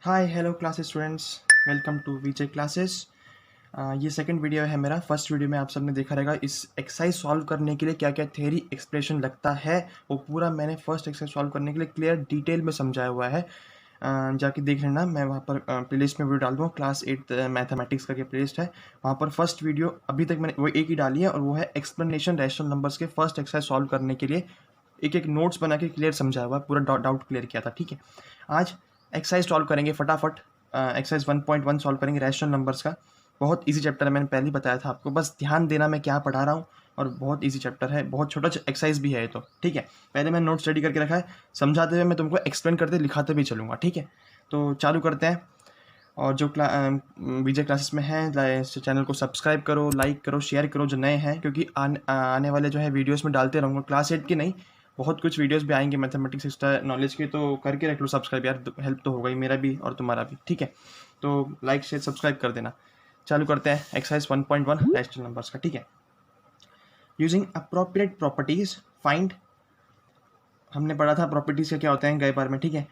Hi hello class students, welcome to VJ classes. ये second video है मेरा। First video में आप सबने देखा रहेगा इस एक्सरसाइज सॉल्व करने के लिए क्या क्या थ्योरी एक्सप्रेशन लगता है, वो पूरा मैंने फर्स्ट एक्सरसाइज सॉल्व करने के लिए क्लियर डिटेल में समझाया हुआ है। जाके देख लेना, मैं वहाँ पर प्लेलिस्ट में वीडियो डाल दूँगा। क्लास 8 मैथमेटिक्स का प्लेलिस्ट है, वहाँ पर फर्स्ट वीडियो अभी तक मैंने वो एक ही डाली है, और वो है एक्सप्लेनेशन रैशनल नंबर्स के फर्स्ट एक्सरसाइज सॉल्व करने के लिए। एक एक नोट्स बना के क्लियर समझाया हुआ है, पूरा डाउट क्लियर किया था। ठीक है, आज एक्सरसाइज सॉल्व करेंगे फटाफट। एक्सरसाइज 1.1 सॉल्व करेंगे रैशनल नंबर्स का। बहुत इजी चैप्टर है, मैंने पहले ही बताया था आपको, बस ध्यान देना मैं क्या पढ़ा रहा हूँ। और बहुत इजी चैप्टर है, बहुत छोटा एक्सरसाइज भी है ये तो। ठीक है, पहले मैंने नोट स्टडी करके रखा है, समझाते हुए मैं तुमको एक्सप्लेन करते लिखाते भी चलूँगा। ठीक है, तो चालू करते हैं। और जो वीजे क्लासेस में है, चैनल को सब्सक्राइब करो, लाइक करो, शेयर करो जो नए हैं, क्योंकि आने वाले जो है वीडियोस में डालते रहूँगा। क्लास 8 की नहीं, बहुत कुछ वीडियोस भी आएंगे मैथमेटिक्स एक्स्ट्रा नॉलेज के, तो करके रख लो सब्सक्राइब यार, हेल्प तो होगा ही, मेरा भी और तुम्हारा भी। ठीक है, तो लाइक शेयर सब्सक्राइब कर देना। चालू करते हैं एक्सरसाइज 1.1 रैशनल नंबर्स का। ठीक है, यूजिंग अप्रोप्रिएट प्रॉपर्टीज फाइंड। हमने पढ़ा था प्रॉपर्टीज का क्या होता है गए बार में। ठीक है,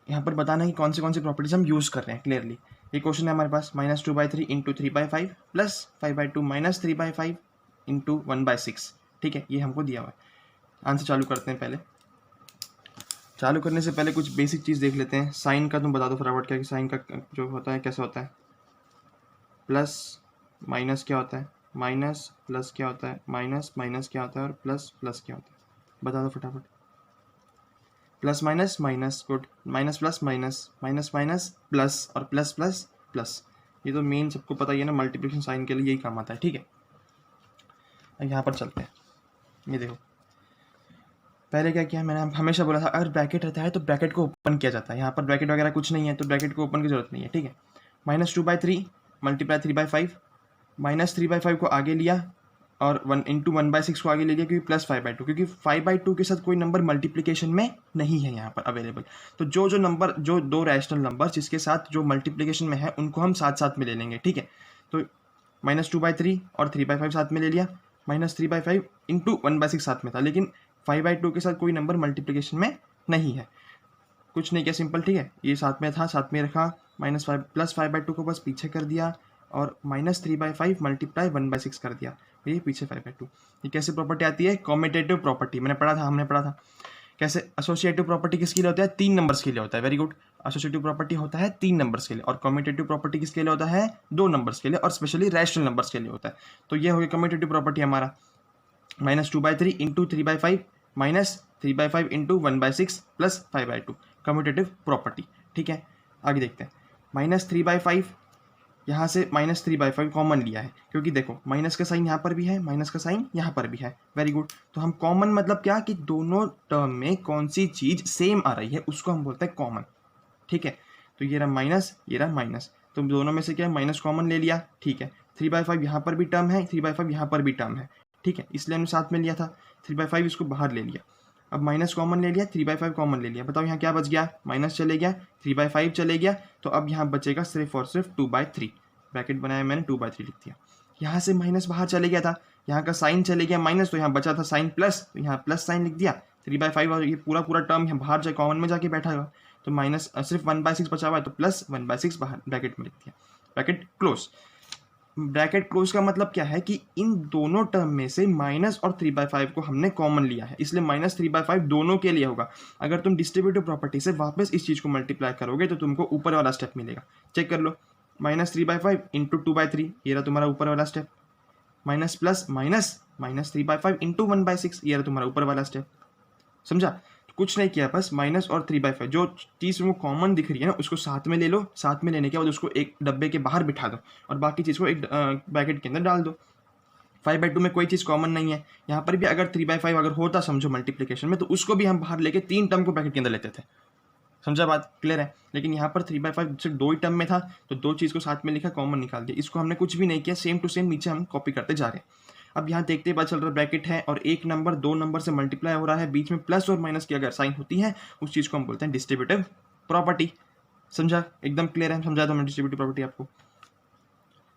यहाँ पर बताना है कि कौन सी प्रॉपर्टीज हम यूज़ कर रहे हैं क्लियरली। ये क्वेश्चन है हमारे पास, -2/3 इंटू 3/5 प्लस 5/2 माइनस 3/5 इंटू 1/6। ठीक है, ये हमको दिया हुआ है। आंसर चालू करते हैं। पहले चालू करने से पहले कुछ बेसिक चीज़ देख लेते हैं। साइन का तुम बता दो फटाफट, क्या कि साइन का जो होता है कैसे होता है। प्लस माइनस क्या होता है, माइनस प्लस क्या होता है, माइनस माइनस क्या होता है, और प्लस प्लस क्या होता है, बता दो फटाफट। Plus minus minus, good. Minus plus minus, minus minus plus, और प्लस प्लस प्लस। ये तो मेन सबको पता ही है ना, मल्टीप्लिकेशन साइन के लिए यही काम आता है। ठीक है, यहाँ पर चलते हैं। ये देखो, पहले क्या किया मैंने, हमेशा बोला था अगर ब्रैकेट रहता है तो ब्रैकेट को ओपन किया जाता है। यहाँ पर ब्रैकेट वगैरह कुछ नहीं है, तो ब्रैकेट को ओपन की जरूरत नहीं है। ठीक है, -2/3 मल्टीप्लाई 3/5, -3/5 को आगे लिया, और 1 इंटू 1/6 को आगे ले लिया, क्योंकि प्लस 5/2, क्योंकि 5/2 के साथ कोई नंबर मल्टीप्लिकेशन में नहीं है यहाँ पर अवेलेबल। तो जो नंबर, जो दो रैशनल नंबर जिसके साथ जो मल्टीप्लिकेशन में है, उनको हम साथ साथ में ले लेंगे। ठीक है, तो -2/3 और 3/5 साथ में ले लिया, -3/5 इंटू 1/6 साथ में था, लेकिन 5/2 के साथ कोई नंबर मल्टीप्लिकेशन में नहीं है, कुछ नहीं किया, सिंपल। ठीक है, ये साथ में था, साथ में रखा, -5 प्लस 5/2 को बस पीछे कर दिया, और -3/5 मल्टीप्लाई 1/6 कर दिया, ये पीछे 5/2। ये कैसे प्रॉपर्टी आती है, कॉम्यूटेटिव प्रॉपर्टी। हमने पढ़ा था कैसे। एसोसिएटिव प्रॉपर्टी किसके लिए होता है, 3 नंबर्स के लिए होता है। वेरी गुड, एसोसिएटिव प्रॉपर्टी होता है 3 नंबर्स के लिए, और कम्यूटेटिव प्रॉपर्टी किसके लिए होता है, 2 नंबर्स के लिए, और स्पेशली रैशनल नंबर्स के लिए होता है। तो ये हो गया कम्यूटेटिव प्रॉपर्टी हमारा, -2/3 into 3/5 minus 3/5 into 1/6 plus 5/2, commutative property. ठीक है, आगे देखते हैं। -3/5, यहाँ से -3/5 कॉमन लिया है, क्योंकि देखो माइनस का साइन यहाँ पर भी है, माइनस का साइन यहाँ पर भी है। वेरी गुड, तो हम कॉमन मतलब क्या कि दोनों टर्म में कौन सी चीज सेम आ रही है उसको हम बोलते हैं कॉमन। ठीक है, तो ये रहा माइनस, ये रहा माइनस, तो दोनों में से क्या है, माइनस कॉमन ले लिया। ठीक है, 3/5 यहाँ पर भी टर्म है, 3/5 यहाँ पर भी टर्म है। ठीक है, इसलिए हमने साथ में लिया था। 3/5 इसको बाहर ले लिया, अब माइनस कॉमन ले लिया, 3/5 कॉमन ले लिया। बताओ यहाँ क्या बच गया, माइनस चले गया, 3/5 चले गया, तो अब यहाँ बचेगा सिर्फ और सिर्फ 2/3। ब्रैकेट बनाया मैंने, 2/3 लिख दिया। यहाँ से माइनस बाहर चले गया था, यहाँ का साइन चले गया माइनस, तो यहाँ बचा था साइन प्लस, तो यहाँ प्लस साइन लिख दिया। 3/5 और ये पूरा टर्म यहाँ बाहर जाए, कॉमन में जाके बैठा हुआ, तो माइनस सिर्फ 1/6 बचा हुआ है, तो प्लस 1/6 बाहर ब्रैकेट में लिख दिया, ब्रैकेट क्लोज। ब्रैकेट क्लोज का मतलब क्या है कि इन दोनों टर्म में से माइनस और 3/5 को हमने कॉमन लिया है, इसलिए -3/5 दोनों के लिए होगा। अगर तुम डिस्ट्रीब्यूटिव प्रॉपर्टी से वापस इस चीज को मल्टीप्लाई करोगे तो तुमको ऊपर वाला स्टेप मिलेगा। चेक कर लो, -3/5 इंटू 2/3, ये रहा तुम्हारा ऊपर वाला step. Minus plus minus, -3/5 into 1/6, ये रहा तुम्हारा ऊपर वाला स्टेप। समझा, कुछ नहीं किया, बस माइनस और 3/5 जो चीज़ वो कॉमन दिख रही है ना, उसको साथ में ले लो, साथ में लेने के बाद उसको एक डब्बे के बाहर बिठा दो, और बाकी चीज़ को एक ब्रैकेट के अंदर डाल दो। 5/2 में कोई चीज़ कॉमन नहीं है, यहाँ पर भी अगर 3/5 अगर होता समझो मल्टीप्लिकेशन में, तो उसको भी हम बाहर लेके 3 टर्म को ब्रैकेट के अंदर लेते थे। समझा, बात क्लियर है। लेकिन यहाँ पर 3/5 सिर्फ 2 ही टर्म में था, तो 2 चीज़ को साथ में लिखा, कॉमन निकाल दिया। इसको हमने कुछ भी नहीं किया, सेम टू सेम नीचे हम कॉपी करते जा रहे हैं। अब यहाँ देखते पता चल रहा है ब्रैकेट है, और एक नंबर 2 नंबर से मल्टीप्लाई हो रहा है, बीच में प्लस और माइनस की अगर साइन होती है, उस चीज़ को हम बोलते हैं डिस्ट्रीब्यूटिव प्रॉपर्टी। समझा, एकदम क्लियर है, समझा दो मैं डिस्ट्रीब्यूटिव प्रॉपर्टी आपको।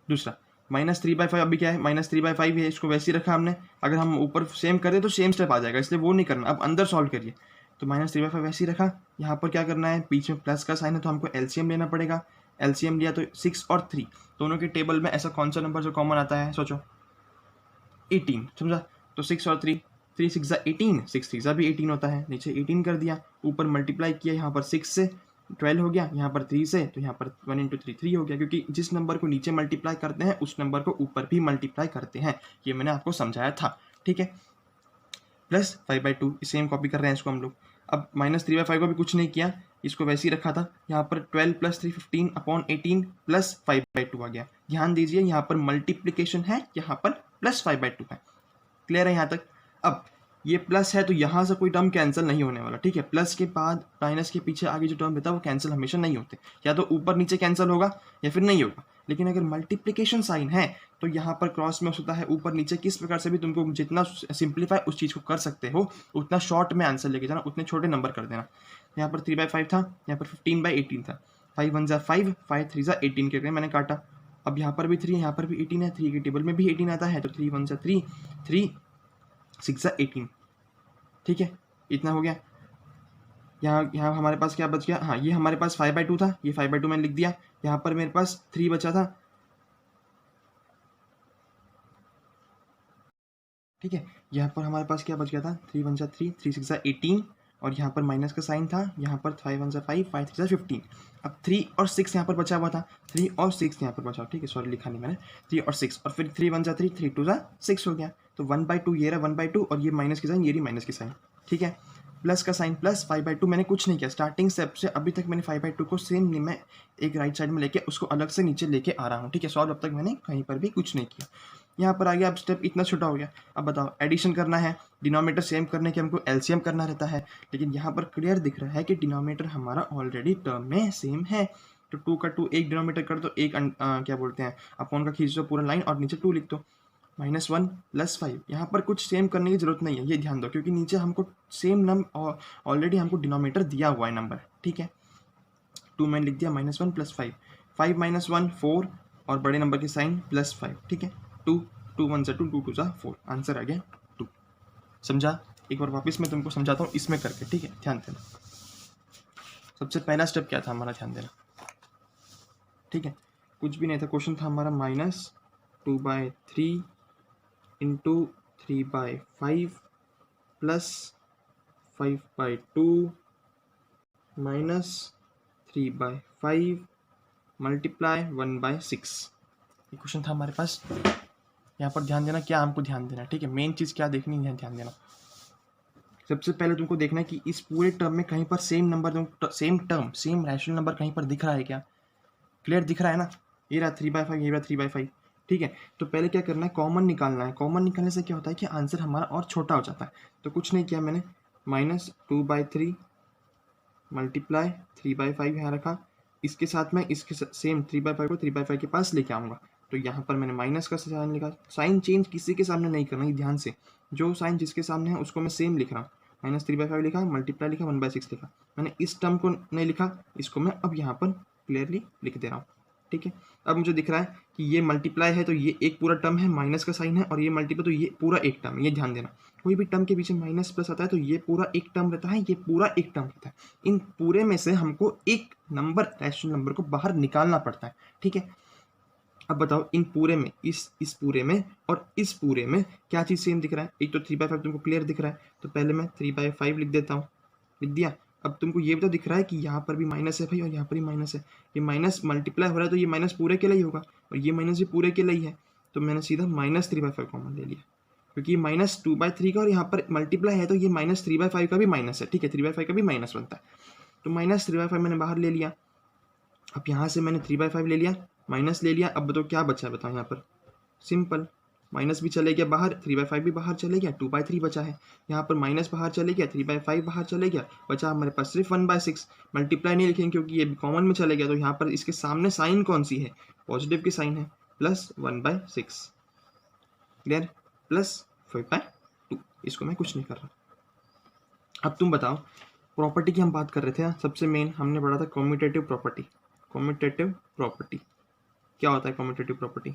दूसरा, -3/5 अभी क्या है, -3/5 है, इसको वैसे ही रखा हमने। अगर हम ऊपर सेम करें तो सेम स्टेप आ जाएगा, इसलिए वो नहीं करना, अब अंदर सॉल्व करिए। तो -3/5 ऐसे ही रखा। यहाँ पर क्या करना है, बीच में प्लस का साइन है तो हमको एलसीएम लेना पड़ेगा। एलसीएम लिया तो 6 और 3 दोनों के टेबल में ऐसा कौन सा नंबर जो कॉमन आता है, सोचो 18, समझा। तो 6 और 3, 3 6 18, 6 3 भी 18 होता है, नीचे 18 कर दिया, ऊपर मल्टीप्लाई किया, यहाँ पर 6 से 12 हो गया, यहाँ पर 3 से, तो यहाँ पर 1 × 3 3 हो गया, क्योंकि जिस नंबर को नीचे मल्टीप्लाई करते हैं उस नंबर को ऊपर भी मल्टीप्लाई करते हैं, ये मैंने आपको समझाया था, ठीक है। प्लस 5/2 सेम कॉपी कर रहे हैं इसको हम लोग। अब -3/5 को भी कुछ नहीं किया, इसको वैसे ही रखा था। यहाँ पर 12 + 3 15/18 प्लस 5/2 आ गया। ध्यान दीजिए यहाँ पर मल्टीप्लीकेशन है, यहाँ पर प्लस 5/2 है। क्लियर है यहाँ तक। अब ये प्लस है तो यहाँ से कोई टर्म कैंसिल नहीं होने वाला, ठीक है। प्लस के बाद माइनस के पीछे आगे जो टर्म रहता है वो कैंसिल हमेशा नहीं होते, या तो ऊपर नीचे कैंसिल होगा या फिर नहीं होगा। लेकिन अगर मल्टीप्लिकेशन साइन है तो यहाँ पर क्रॉस में होता है ऊपर नीचे, किस प्रकार से भी तुमको जितना सिंप्लीफाई उस चीज़ को कर सकते हो उतना शॉर्ट में आंसर लेके जाना, उतने छोटे नंबर कर देना। यहाँ पर 3/5 था, यहाँ पर 15/18 था। 5 1 = 5, 5 3 = 18 करके मैंने काटा। अब यहाँ पर भी 3 है, यहाँ पर भी 18 है, 3 के टेबल में भी 18 आता है, तो 3 1 = 3, 3 6 = 18, ठीक है। इतना हो गया। यहाँ हमारे पास क्या बच गया, हाँ ये हमारे पास 5/2 था, ये 5/2 मैंने लिख दिया। यहाँ पर मेरे पास 3 बचा था, ठीक है। यहाँ पर हमारे पास क्या बच गया था, 3 1 = 3, 3 6 = 18, और यहाँ पर माइनस का साइन था। यहाँ पर 5 1 = 5, 5 3 = 15। अब 3 और 6 यहाँ पर बचा हुआ था, 3 और 6 यहाँ पर बचा, ठीक है, सॉरी लिखा नहीं मैंने, 3 और 6, और फिर 3 1 = 3, 3 2 = 6 हो गया। तो 1/2 ये रहा 1/2, और ये माइनस की साइन, ये रही माइनस की साइन, ठीक है। प्लस का साइन प्लस 5/2 मैंने कुछ नहीं किया, स्टार्टिंग स्टेप से अभी तक मैंने 5/2 को सेम मैं एक राइट साइड में लेके उसको अलग से नीचे लेके आ रहा हूँ, ठीक है। सॉल्व अब तक मैंने कहीं पर भी कुछ नहीं किया। यहाँ पर आ गया, अब स्टेप इतना छोटा हो गया। अब बताओ, एडिशन करना है, डिनोमिनेटर सेम करने के हमको एलसीएम करना रहता है, लेकिन यहाँ पर क्लियर दिख रहा है कि डिनोमिनेटर हमारा ऑलरेडी टर्म में सेम है। तो 2 का 2 एक डिनोमिनेटर कर दो, एक क्या बोलते हैं, अपॉन का खींच दो पूरा लाइन और नीचे 2 लिख दो। -1 + 5, यहाँ पर कुछ सेम करने की जरूरत नहीं है, ये ध्यान दो, क्योंकि नीचे हमको सेम नंबर ऑलरेडी हमको डिनोमिनेटर दिया हुआ है नंबर, ठीक है। 2 मैंने लिख दिया, -1 + 5, 5 - 1 4, और बड़े नंबर के साइन +5, ठीक है। 2 2 1 = 2, 2 2 = 4, आंसर आ गया 2। समझा। एक बार वापस मैं तुमको समझाता हूँ इसमें करके, ठीक है, ध्यान देना। सबसे पहला स्टेप क्या था हमारा, ध्यान देना, ठीक है। कुछ भी नहीं था, क्वेश्चन था हमारा -2/3 × 3/5 प्लस 5/2 माइनस 3/5 मल्टीप्लाई 1/6, ये क्वेश्चन था हमारे पास। यहाँ पर ध्यान देना, क्या हमको ध्यान देना, ठीक है, मेन चीज़ क्या देखनी है, ध्यान देना। सबसे पहले तुमको देखना है कि इस पूरे टर्म में कहीं पर same number, same term, same rational number कहीं पर दिख रहा है क्या। क्लियर दिख रहा है ना, ये रहा 3/5, ये रहा 3/5, ठीक है। तो पहले क्या करना है, कॉमन निकालना है। कॉमन निकालने से क्या होता है कि आंसर हमारा और छोटा हो जाता है। तो कुछ नहीं किया मैंने, -2/3 मल्टीप्लाई 3/5 यहाँ रखा, इसके साथ में इसके सेम 3/5 को 3/5 के पास लेके आऊँगा। तो यहाँ पर मैंने माइनस का साइन लिखा। साइन चेंज किसी के सामने नहीं करना, ध्यान से, जो साइन जिसके सामने है उसको मैं सेम लिख रहा हूँ। -3/5 लिखा, मल्टीप्लाई लिखा, 1/6 लिखा। मैंने इस टर्म को नहीं लिखा, इसको मैं अब यहाँ पर क्लियरली लिख दे रहा हूँ, ठीक है। अब मुझे दिख रहा है कि ये मल्टीप्लाई है तो ये एक पूरा टर्म है, माइनस का साइन है, और ये मल्टीप्लाई तो ये पूरा एक टर्म है, ये ध्यान देना। कोई भी टर्म के पीछे माइनस प्लस आता है तो ये पूरा एक टर्म रहता है, ये पूरा एक टर्म रहता है। इन पूरे में से हमको एक नंबर, रैशनल नंबर को बाहर निकालना पड़ता है, ठीक है। अब बताओ, इन पूरे में, इस पूरे में और इस पूरे में क्या चीज़ सेम दिख रहा है। एक तो 3/5 तुमको क्लियर दिख रहा है, तो पहले मैं 3/5 लिख देता हूँ, लिख दिया। अब तुमको ये भी तो दिख रहा है कि यहाँ पर भी माइनस है भाई, और यहाँ पर भी माइनस है। ये माइनस मल्टीप्लाई हो रहा है तो ये माइनस पूरे के लिए ही होगा, और ये माइनस भी पूरे के लिए ही है। तो मैंने सीधा -3/5 कॉमन ले लिया, क्योंकि -2/3 का और यहाँ पर मल्टीप्लाई है तो ये -3/5 का भी माइनस है, ठीक है, 3/5 का भी माइनस बनता है। तो -3/5 मैंने बाहर ले लिया। अब यहाँ से मैंने 3/5 ले लिया, माइनस ले लिया। अब बताओ क्या बचा है, बताओ यहाँ पर, सिंपल, माइनस भी चले गया बाहर, 3/5 भी बाहर चले गया, 2/3 बचा है। यहाँ पर माइनस बाहर चले गया, 3/5 बाहर चले गया, बचा हमारे पास सिर्फ 1/6। मल्टीप्लाई नहीं लिखेंगे क्योंकि ये कॉमन में चले गया, तो यहाँ पर इसके सामने साइन कौन सी है, पॉजिटिव की साइन है, प्लस 1/6, क्लियर, प्लस 5/2, इसको मैं कुछ नहीं कर रहा। अब तुम बताओ, प्रॉपर्टी की हम बात कर रहे थे, सबसे मेन हमने पढ़ा था कम्यूटेटिव प्रॉपर्टी। कम्यूटेटिव प्रॉपर्टी क्या होता है, कम्यूटेटिव प्रॉपर्टी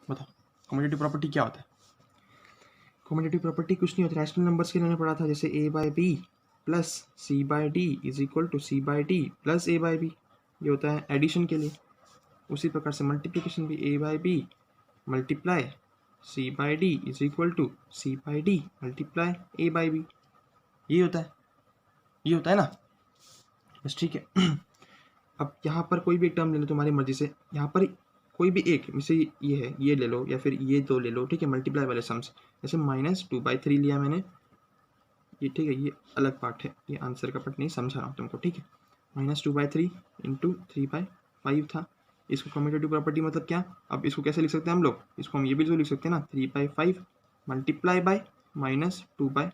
बताओ, कम्यूटेटिव प्रॉपर्टी क्या होता है। कम्यूटेटिव प्रॉपर्टी कुछ नहीं होती, रैशनल नंबर्स के लिए मैंने पढ़ा था, जैसे a by B plus C by D is equal to C by D plus A by B, ये होता है एडिशन के लिए। उसी प्रकार से मल्टीप्लिकेशन भी a by B multiply C by D is equal to C by D multiply A by B, ये होता है ना, बस ठीक है। अब यहाँ पर कोई भी एक टर्म ले लो तुम्हारी मर्जी से, यहाँ पर कोई भी एक जैसे ये है, ये ले लो या फिर ये दो ले लो, ठीक है, मल्टीप्लाई वाले सम्स, जैसे -2/3 लिया मैंने, ये ठीक है, ये अलग पार्ट है, ये आंसर का पार्ट नहीं समझा रहा हूँ तुमको, ठीक है। -2/3 इंटू 3/5 था। इसको कम्यूटेटिव प्रॉपर्टी मतलब क्या, अब इसको कैसे लिख सकते हैं हम लोग, इसको हम ये भी तो लिख सकते हैं ना, 3/5 मल्टीप्लाई बाय -2/3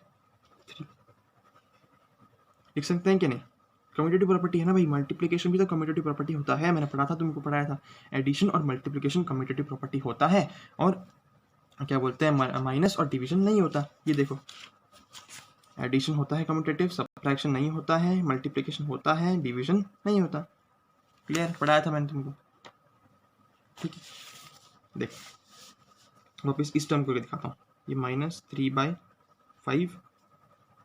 लिख सकते हैं कि नहीं, कम्यूटेटिव प्रॉपर्टी है ना भाई। मल्टीप्लिकेशन भी तो कम्यूटेटिव प्रॉपर्टी होता है, मैंने पढ़ा था, तुमको पढ़ाया था, एडिशन और मल्टीप्लिकेशन कम्यूटेटिव प्रॉपर्टी होता है, और क्या बोलते हैं माइनस और डिवीजन नहीं होता। ये देखो, एडिशन होता है कम्यूटेटिव, सब्ट्रैक्शन नहीं होता है, मल्टीप्लिकेशन होता है, डिवीजन नहीं होता। क्लियर, पढ़ाया था मैंने तुमको, ठीक है। देख वापस इस टर्म को दिखाता हूँ, ये -3/5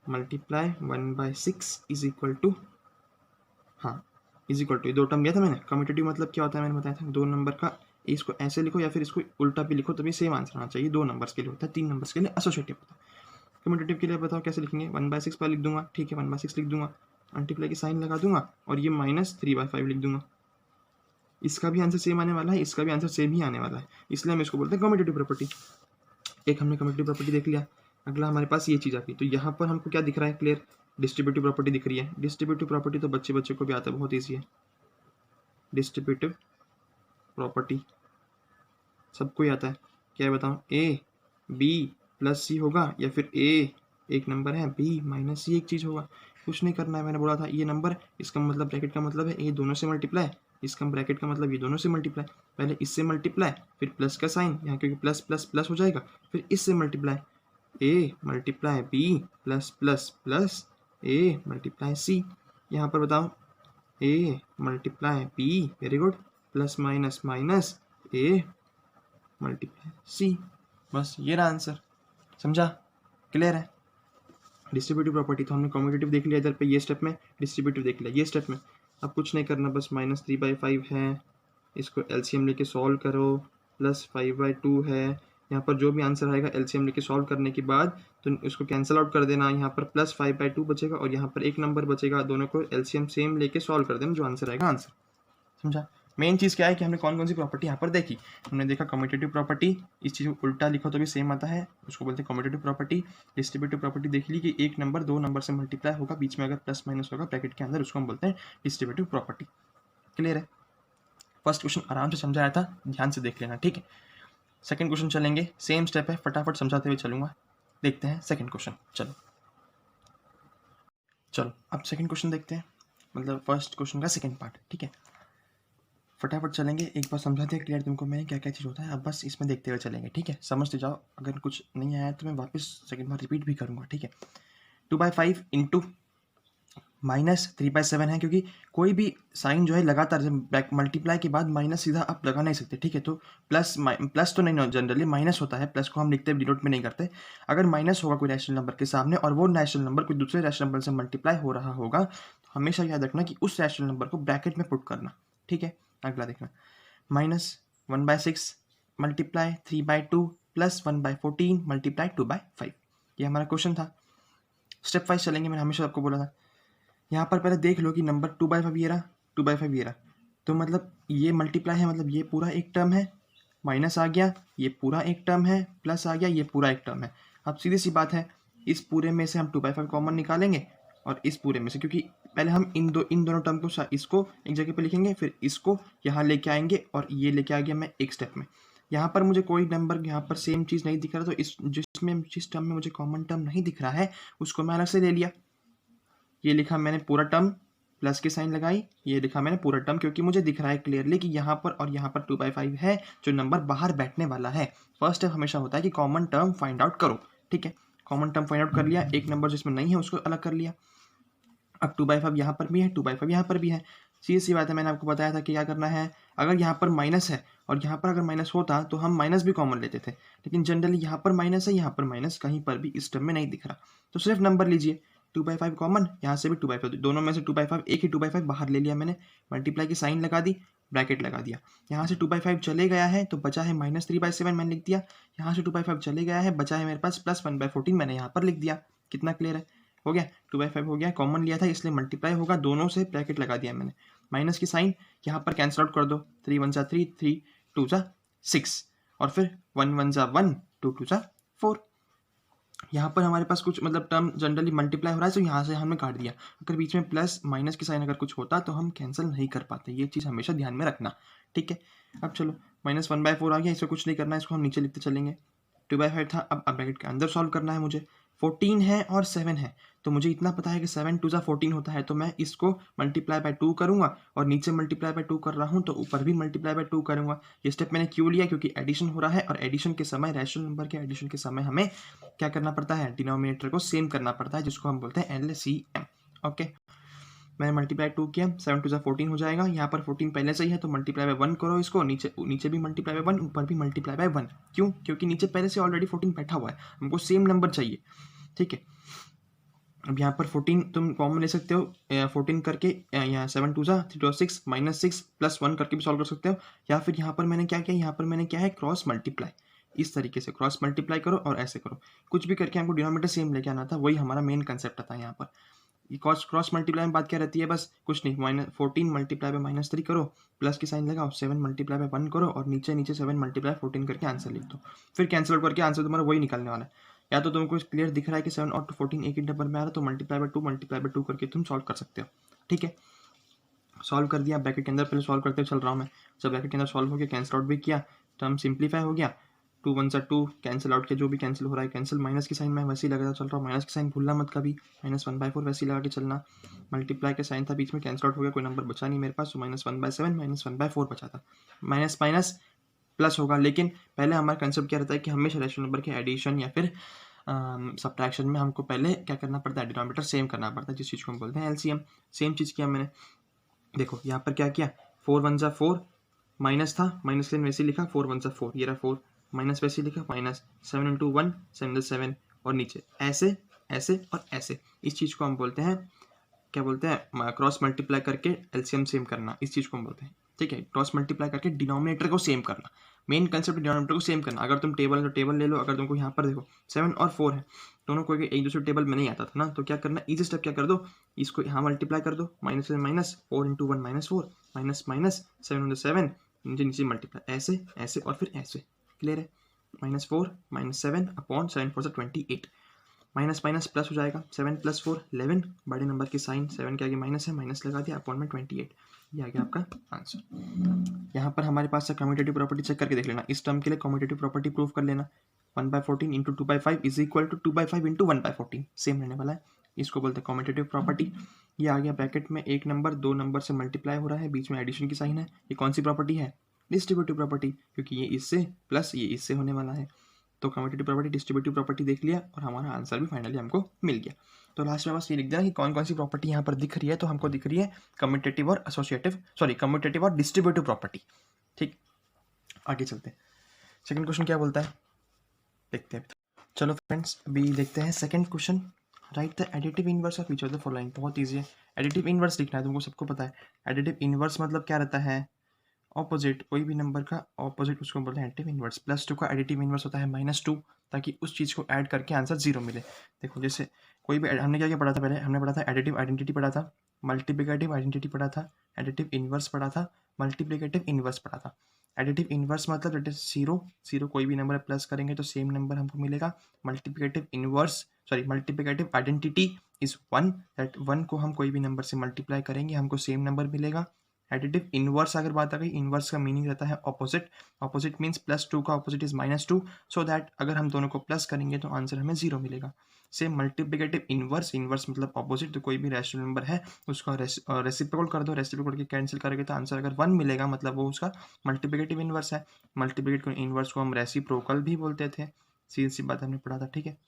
मल्टीप्लाई 1/6 इज इक्वल टू, हाँ इज इक्वल टू, ये दो टर्म दिया था मैंने। कम्यूटेटिव मतलब क्या होता है मैंने बताया था, दो नंबर का, इसको ऐसे लिखो या फिर इसको उल्टा भी लिखो तभी सेम आंसर आना चाहिए। 2 नंबर्स के लिए होता है, 3 नंबर्स के लिए एसोसिएटिव होता है। कम्यूटेटिव के लिए बताओ कैसे लिखेंगे, 1/6 पर लिख दूंगा, ठीक है, 1/6 लिख दूंगा, मल्टीप्लाई की साइन लगा दूंगा और ये -3/5 लिख दूंगा। इसका भी आंसर सेम आने वाला है, इसका भी आंसर सेम ही आने वाला है, इसलिए हम इसको बोलते हैं कम्यूटेटिव प्रॉपर्टी। एक हमने कम्यूटेटिव प्रॉपर्टी देख लिया, अगला हमारे पास ये चीज़ आ गई। तो यहाँ पर हमको क्या दिख रहा है, क्लियर, डिस्ट्रीब्यूटिव प्रॉपर्टी दिख रही है। डिस्ट्रीब्यूटिव प्रॉपर्टी तो बच्चे को भी आता है, बहुत ईजी है। डिस्ट्रीब्यूटिव प्रॉपर्टी सबको ही आता है, क्या है बताओ, ए बी प्लस सी होगा या फिर ए एक नंबर है, बी माइनस सी एक चीज़ होगा। कुछ नहीं करना है, मैंने बोला था ये नंबर, इसका मतलब ब्रैकेट का मतलब है ए दोनों से मल्टीप्लाई, इसका ब्रैकेट का मतलब ये दोनों से मल्टीप्लाई, पहले इससे मल्टीप्लाई फिर प्लस का साइन यहाँ, क्योंकि प्लस प्लस प्लस हो जाएगा, फिर इससे multiply, A multiply B plus plus plus A multiply C. यहाँ पर बताओ, A multiply B, very good, plus minus minus A multiply C, बस ये रहा आंसर। समझा, क्लियर है। डिस्ट्रीब्यूटिव प्रॉपर्टी तो हमने कम्यूटेटिव देख लिया इधर पे, ये स्टेप में, डिस्ट्रीब्यूटिव देख लिया ये स्टेप में। अब कुछ नहीं करना, बस -3/5 है, इसको एलसीएम लेके सॉल्व करो, प्लस 5/2 है, यहाँ पर जो भी आंसर आएगा एलसीएम लेके सॉल्व करने के बाद तो इसको कैंसिल आउट कर देना, यहाँ पर प्लस 5/2 बचेगा और यहाँ पर एक नंबर बचेगा, दोनों को एलसीएम सेम लेके सॉल्व कर देना, जो आंसर आएगा आंसर। समझा। मेन चीज़ क्या है कि हमने कौन कौन सी प्रॉपर्टी यहाँ पर देखी, हमने देखा कम्यूटेटिव प्रॉपर्टी, इस चीज़ को उल्टा लिखो तो भी सेम आता है, उसको बोलते हैं कम्यूटेटिव प्रॉपर्टी। डिस्ट्रीब्यूटिव प्रॉपर्टी देख ली कि एक नंबर 2 नंबर से मल्टीप्लाई होगा, बीच में अगर प्लस माइनस होगा ब्रैकेट के अंदर, उसको हम बोलते हैं डिस्ट्रीब्यूटिव प्रॉपर्टी। क्लियर है। फर्स्ट क्वेश्चन आराम से समझाया था, ध्यान से देख लेना, ठीक है। सेकंड क्वेश्चन चलेंगे, सेम स्टेप है, फटाफट समझाते हुए चलूंगा। देखते हैं सेकंड क्वेश्चन, चलो अब सेकंड क्वेश्चन देखते हैं, मतलब फर्स्ट क्वेश्चन का सेकंड पार्ट, ठीक है। फटाफट चलेंगे, एक बार समझाते हैं क्लियर तुमको मैंने क्या क्या चीज़ होता है, अब बस इसमें देखते हुए चलेंगे, ठीक है। समझते जाओ, अगर कुछ नहीं आया तो मैं वापस सेकंड बार रिपीट भी करूँगा, ठीक है। 2/5 इंटू -3/7 है, क्योंकि कोई भी साइन जो है लगातार जब मल्टीप्लाई के बाद माइनस सीधा आप लगा नहीं सकते, ठीक है। तो प्लस तो नहीं, जनरली माइनस होता है, प्लस को हम लिखते डिनोट में नहीं करते। अगर माइनस होगा कोई रैशनल नंबर के सामने और वो रैशनल नंबर कोई दूसरे रैशनल नंबर से मल्टीप्लाई हो रहा होगा, तो हमेशा याद रखना कि उस रैशनल नंबर को ब्रैकेट में पुट करना, ठीक है। अगला देखना, -1/6 मल्टीप्लाई 3/2 प्लस 1/14 मल्टीप्लाई 2/5, ये हमारा क्वेश्चन था। स्टेप वाइज चलेंगे, मैंने हमेशा आपको बोला था। यहाँ पर पहले देख लो कि नंबर 2/5 ये रहा, 2/5 ये रहा, तो मतलब ये मल्टीप्लाई है, मतलब ये पूरा एक टर्म है, माइनस आ गया, ये पूरा एक टर्म है, प्लस आ गया, ये पूरा एक टर्म है। अब सीधी सी बात है, इस पूरे में से हम 2/5 कॉमन निकालेंगे और इस पूरे में से, क्योंकि पहले हम इन दोनों टर्म को इसको एक जगह पे लिखेंगे, फिर इसको यहाँ लेके आएंगे और ये लेके आ गया मैं एक स्टेप में। यहाँ पर मुझे कोई नंबर यहाँ पर सेम चीज़ नहीं दिख रहा, तो जिस टर्म में मुझे कॉमन टर्म नहीं दिख रहा है उसको मैं अलग से ले लिया। ये लिखा मैंने पूरा टर्म, प्लस की साइन लगाई, ये लिखा मैंने पूरा टर्म, क्योंकि मुझे दिख रहा है क्लियरली कि यहाँ पर और यहाँ पर 2/5 है, जो नंबर बाहर बैठने वाला है। फर्स्ट स्टेप हमेशा होता है कि कॉमन टर्म फाइंड आउट करो, ठीक है। कॉमन टर्म फाइंड आउट कर लिया, एक नंबर जिसमें नहीं है उसको अलग कर लिया। अब 2/5 यहाँ पर भी है, 2/5 यहाँ पर भी है, सीधी सी बात है, मैंने आपको बताया था कि क्या करना है, अगर यहाँ पर माइनस है और यहाँ पर अगर माइनस होता तो हम माइनस भी कॉमन लेते थे, लेकिन जनरली यहाँ पर माइनस है, यहाँ पर माइनस कहीं पर भी इस टर्म में नहीं दिख रहा, तो सिर्फ नंबर लीजिए 2/5 कॉमन, यहाँ से भी 2/5, दोनों में से 2/5, एक ही 2/5 बाहर ले लिया मैंने, मल्टीप्लाई की साइन लगा दी, ब्रैकेट लगा दिया, यहाँ से 2/5 चले गया है तो बचा है -3/7 मैंने लिख दिया, यहाँ से 2/5 चले गया है, बचा है मेरे पास +1/14 मैंने यहाँ पर लिख दिया। कितना क्लियर है? हो गया, 2/5 हो गया, कॉमन लिया था इसलिए मल्टीप्लाई होगा, दोनों से ब्रैकेट लगा दिया मैंने, माइनस की साइन यहाँ पर कैंसिल आउट कर दो, 3 1 3, 3 2 6, और फिर 1 1 1, 2 2 4। यहाँ पर हमारे पास कुछ मतलब टर्म जनरली मल्टीप्लाई हो रहा है तो यहाँ से हमने काट दिया, अगर बीच में प्लस माइनस की साइन अगर कुछ होता तो हम कैंसिल नहीं कर पाते, ये चीज़ हमेशा ध्यान में रखना, ठीक है। अब चलो -1/4 आ गया, इसको कुछ नहीं करना है, इसको हम नीचे लिखते चलेंगे, 2/5 था, अब ब्रैकेट के अंदर सॉल्व करना है मुझे, 14 है और 7 है, तो मुझे इतना पता है कि 7 2 14 होता है, तो मैं इसको मल्टीप्लाई बाय 2 करूंगा, और नीचे मल्टीप्लाई बाय 2 कर रहा हूँ तो ऊपर भी मल्टीप्लाई बाय 2 करूंगा। ये स्टेप मैंने क्यों लिया? क्योंकि एडिशन हो रहा है, और एडिशन के समय, रैशनल नंबर के एडिशन के समय हमें क्या करना पड़ता है? डिनोमिनेटर को सेम करना पड़ता है, जिसको हम बोलते हैं LCM। ओके, मैंने मल्टीप्लाई 2 किया, 7 2 14 हो जाएगा, यहाँ पर 14 पहले से ही है तो मल्टीप्लाई बाय 1 करो इसको, नीचे भी मल्टीप्लाई बाय 1, ऊपर भी मल्टीप्लाई बाय 1। क्यों? क्योंकि नीचे पहले से ऑलरेडी 14 बैठा हुआ है, हमको सेम नंबर चाहिए, ठीक है। अब यहाँ पर 14 तुम कॉमन ले सकते हो, 14 करके यहाँ 7 2 3 6 -6 +1 करके भी सॉल्व कर सकते हो, या फिर यहाँ पर मैंने क्या किया, यहाँ पर मैंने क्या है, क्रॉस मल्टीप्लाई, इस तरीके से क्रॉस मल्टीप्लाई करो और ऐसे करो, कुछ भी करके हमको डिनोमिनेटर सेम लेके आना था, वही हमारा मेन कंसेप्ट था यहाँ पर। क्रॉस मल्टीप्लाई में बात क्या रहती है? बस कुछ नहीं, -14 मल्टीप्लाई बाय -3 करो, प्लस की साइन लगाओ, 7 मल्टीप्लाई बाय 1 करो, और नीचे 7 मल्टीप्लाई 14 करके आंसर लिख दो, फिर कैंसिल करके आंसर तुम्हारा वही निकलने वाला है। या तो तुमको क्लियर दिख रहा है कि 7 और 14 एक ही नंबर में आ रहा है, तो मल्टीप्लाई बाय 2 करके तुम सॉल्व कर सकते हो, ठीक है। सॉल्व कर दिया, ब्रैकेट के अंदर पहले सॉल्व करते चल रहा हूँ मैं, जब ब्रैकेट के अंदर सॉल्व हो गया, कैंसिल आउट भी किया, टर्म सिंप्लीफाई हो गया, 2 1 2 कैंसिल आउट के, जो भी कैंसिल हो रहा है कैंसिल, माइनस की साइन मैं वैसे ही लगाता चल रहा हूँ, माइनस की साइन भूलना मत कभी, -1/4 वैसे ही लगा के चलना, मल्टीप्लाई का साइन था बीच में, कैंसिल आउट हो गया, कोई नंबर बचा नहीं मेरे पास, तो -1/7 -1/4 बचा था, माइनस माइनस प्लस होगा, लेकिन पहले हमारा कंसेप्ट क्या रहता है कि हमेशा रैशनल नंबर के एडिशन या फिर सब्ट्रैक्शन में हमको पहले क्या करना पड़ता है, डिनोमिनेटर सेम करना पड़ता है, जिस चीज़ को हम बोलते हैं LCM। सेम चीज़ किया मैंने, देखो यहाँ पर क्या किया, 4 1 4, माइनस था, माइनस के वैसे लिखा, 4 1 4, ये रहा 4, माइनस वैसे लिखा, माइनस 7 × 1 7 7, और नीचे ऐसे ऐसे और ऐसे, इस चीज़ को हम बोलते हैं, क्या बोलते हैं, क्रॉस मल्टीप्लाई करके LCM सेम करना, इस चीज़ को हम बोलते हैं, ठीक है। क्रॉस मल्टीप्लाई करके डिनोमिनेटर को सेम करना, मेन कंसेप्ट डिनोमिनेटर को सेम करना। अगर तुम टेबल तो टेबल ले लो, अगर तुमको यहाँ पर देखो 7 और 4 है, दोनों को एक दूसरे टेबल में नहीं आता था ना, तो क्या करना, इजी स्टेप क्या कर दो, इसको यहाँ मल्टीप्लाई कर दो, माइनस से माइनस, 4 × 1 -4, माइनस माइनस 7 × 7, नीचे नीचे मल्टीप्लाई, ऐसे ऐसे और फिर ऐसे, क्लियर है। -4 -7 अपॉन 7 4 28, माइनस माइनस प्लस हो जाएगा, 7 + 4 11, बड़े नंबर की साइन 7 के आगे माइनस है, माइनस लगा दिया, अपॉन में 28, ये आ गया आपका आंसर। यहाँ पर हमारे पास से कम्यूटेटिव प्रॉपर्टी चेक करके देख लेना, इस टर्म के लिए कम्यूटेटिव प्रॉपर्टी प्रूव कर लेना, 1/14 × 2/5 इज इक्वल टू 2/5 × 1/14, सेम रहने वाला है, इसको बोलते हैं कम्यूटेटिव प्रॉपर्टी। ये आ गया ब्रैकेट में, एक नंबर दो नंबर से मल्टीप्लाई हो रहा है, बीच में एडिशन की साइन है, ये कौन सी प्रॉपर्टी है? डिस्ट्रीब्यूटिव प्रॉपर्टी, क्योंकि ये इससे प्लस ये इससे होने वाला है, तो कम्यूटेटिव प्रॉपर्टी डिस्ट्रीब्यूटिव प्रॉपर्टी देख लिया, और हमारा आंसर भी फाइनली हमको मिल गया। तो लास्ट में बस ये लिख देना कि कौन कौन सी प्रॉपर्टी यहाँ पर दिख रही है, तो हमको दिख रही है कम्यूटेटिव और कम्यूटेटिव और डिस्ट्रीब्यूटिव प्रॉपर्टी, ठीक। आगे चलते हैं, सेकंड क्वेश्चन क्या बोलता है, देखते हैं। चलो फ्रेंड्स, अभी देखते हैं second question, right the additive inverse of each of the following. बहुत ईजी है, एडिटिव इनवर्स लिखना है, तुमको सबको पता है। एडिटिव इनवर्स मतलब क्या रहता है, ऑपोजिट, कोई भी नंबर का ऑपोजिट, उसको बोलते हैं एडिटिव इनवर्स। +2 का एडिटिव इनवर्स होता है -2, ताकि उस चीज़ को ऐड करके आंसर 0 मिले। देखो जैसे कोई भी, हमने क्या क्या पढ़ा था पहले, हमने पढ़ा था एडिटिव आइडेंटिटी पढ़ा था, मल्टीप्लिकेटिव आइडेंटिटी पढ़ा था, एडिटिव इनवर्स पढ़ा था, मल्टीप्लिकेटिव इनवर्स पढ़ा था। एडिटिव इनवर्स मतलब दैट इज 0 कोई भी नंबर प्लस करेंगे तो सेम नंबर हमको मिलेगा। मल्टीप्लिकेटिव आइडेंटिटी इज 1, दैट 1 को हम कोई भी नंबर से मल्टीप्लाई करेंगे हमको सेम नंबर मिलेगा। एडिटिव इनवर्स अगर बात आ गई, इनवर्स का मीनिंग रहता है ऑपोजिट। ऑपोजिट मीन्स +2 का ऑपोजिट इज -2, सो दैट अगर हम दोनों को प्लस करेंगे तो आंसर हमें 0 मिलेगा। सेम मल्टीप्लिकेटिव इनवर्स, इनवर्स मतलब ऑपोजिट, तो कोई भी रैशनल नंबर है उसका रेसिप्रोकल कर दो, रेसिप्रोकल के कैंसिल करेंगे तो आंसर अगर 1 मिलेगा, मतलब वो उसका मल्टीप्लिकेटिव इनवर्स है। मल्टीप्लिकेटिव इनवर्स को हम रेसिप्रोकल भी बोलते थे, सीधी सी बात हमने पढ़ा था, ठीक है।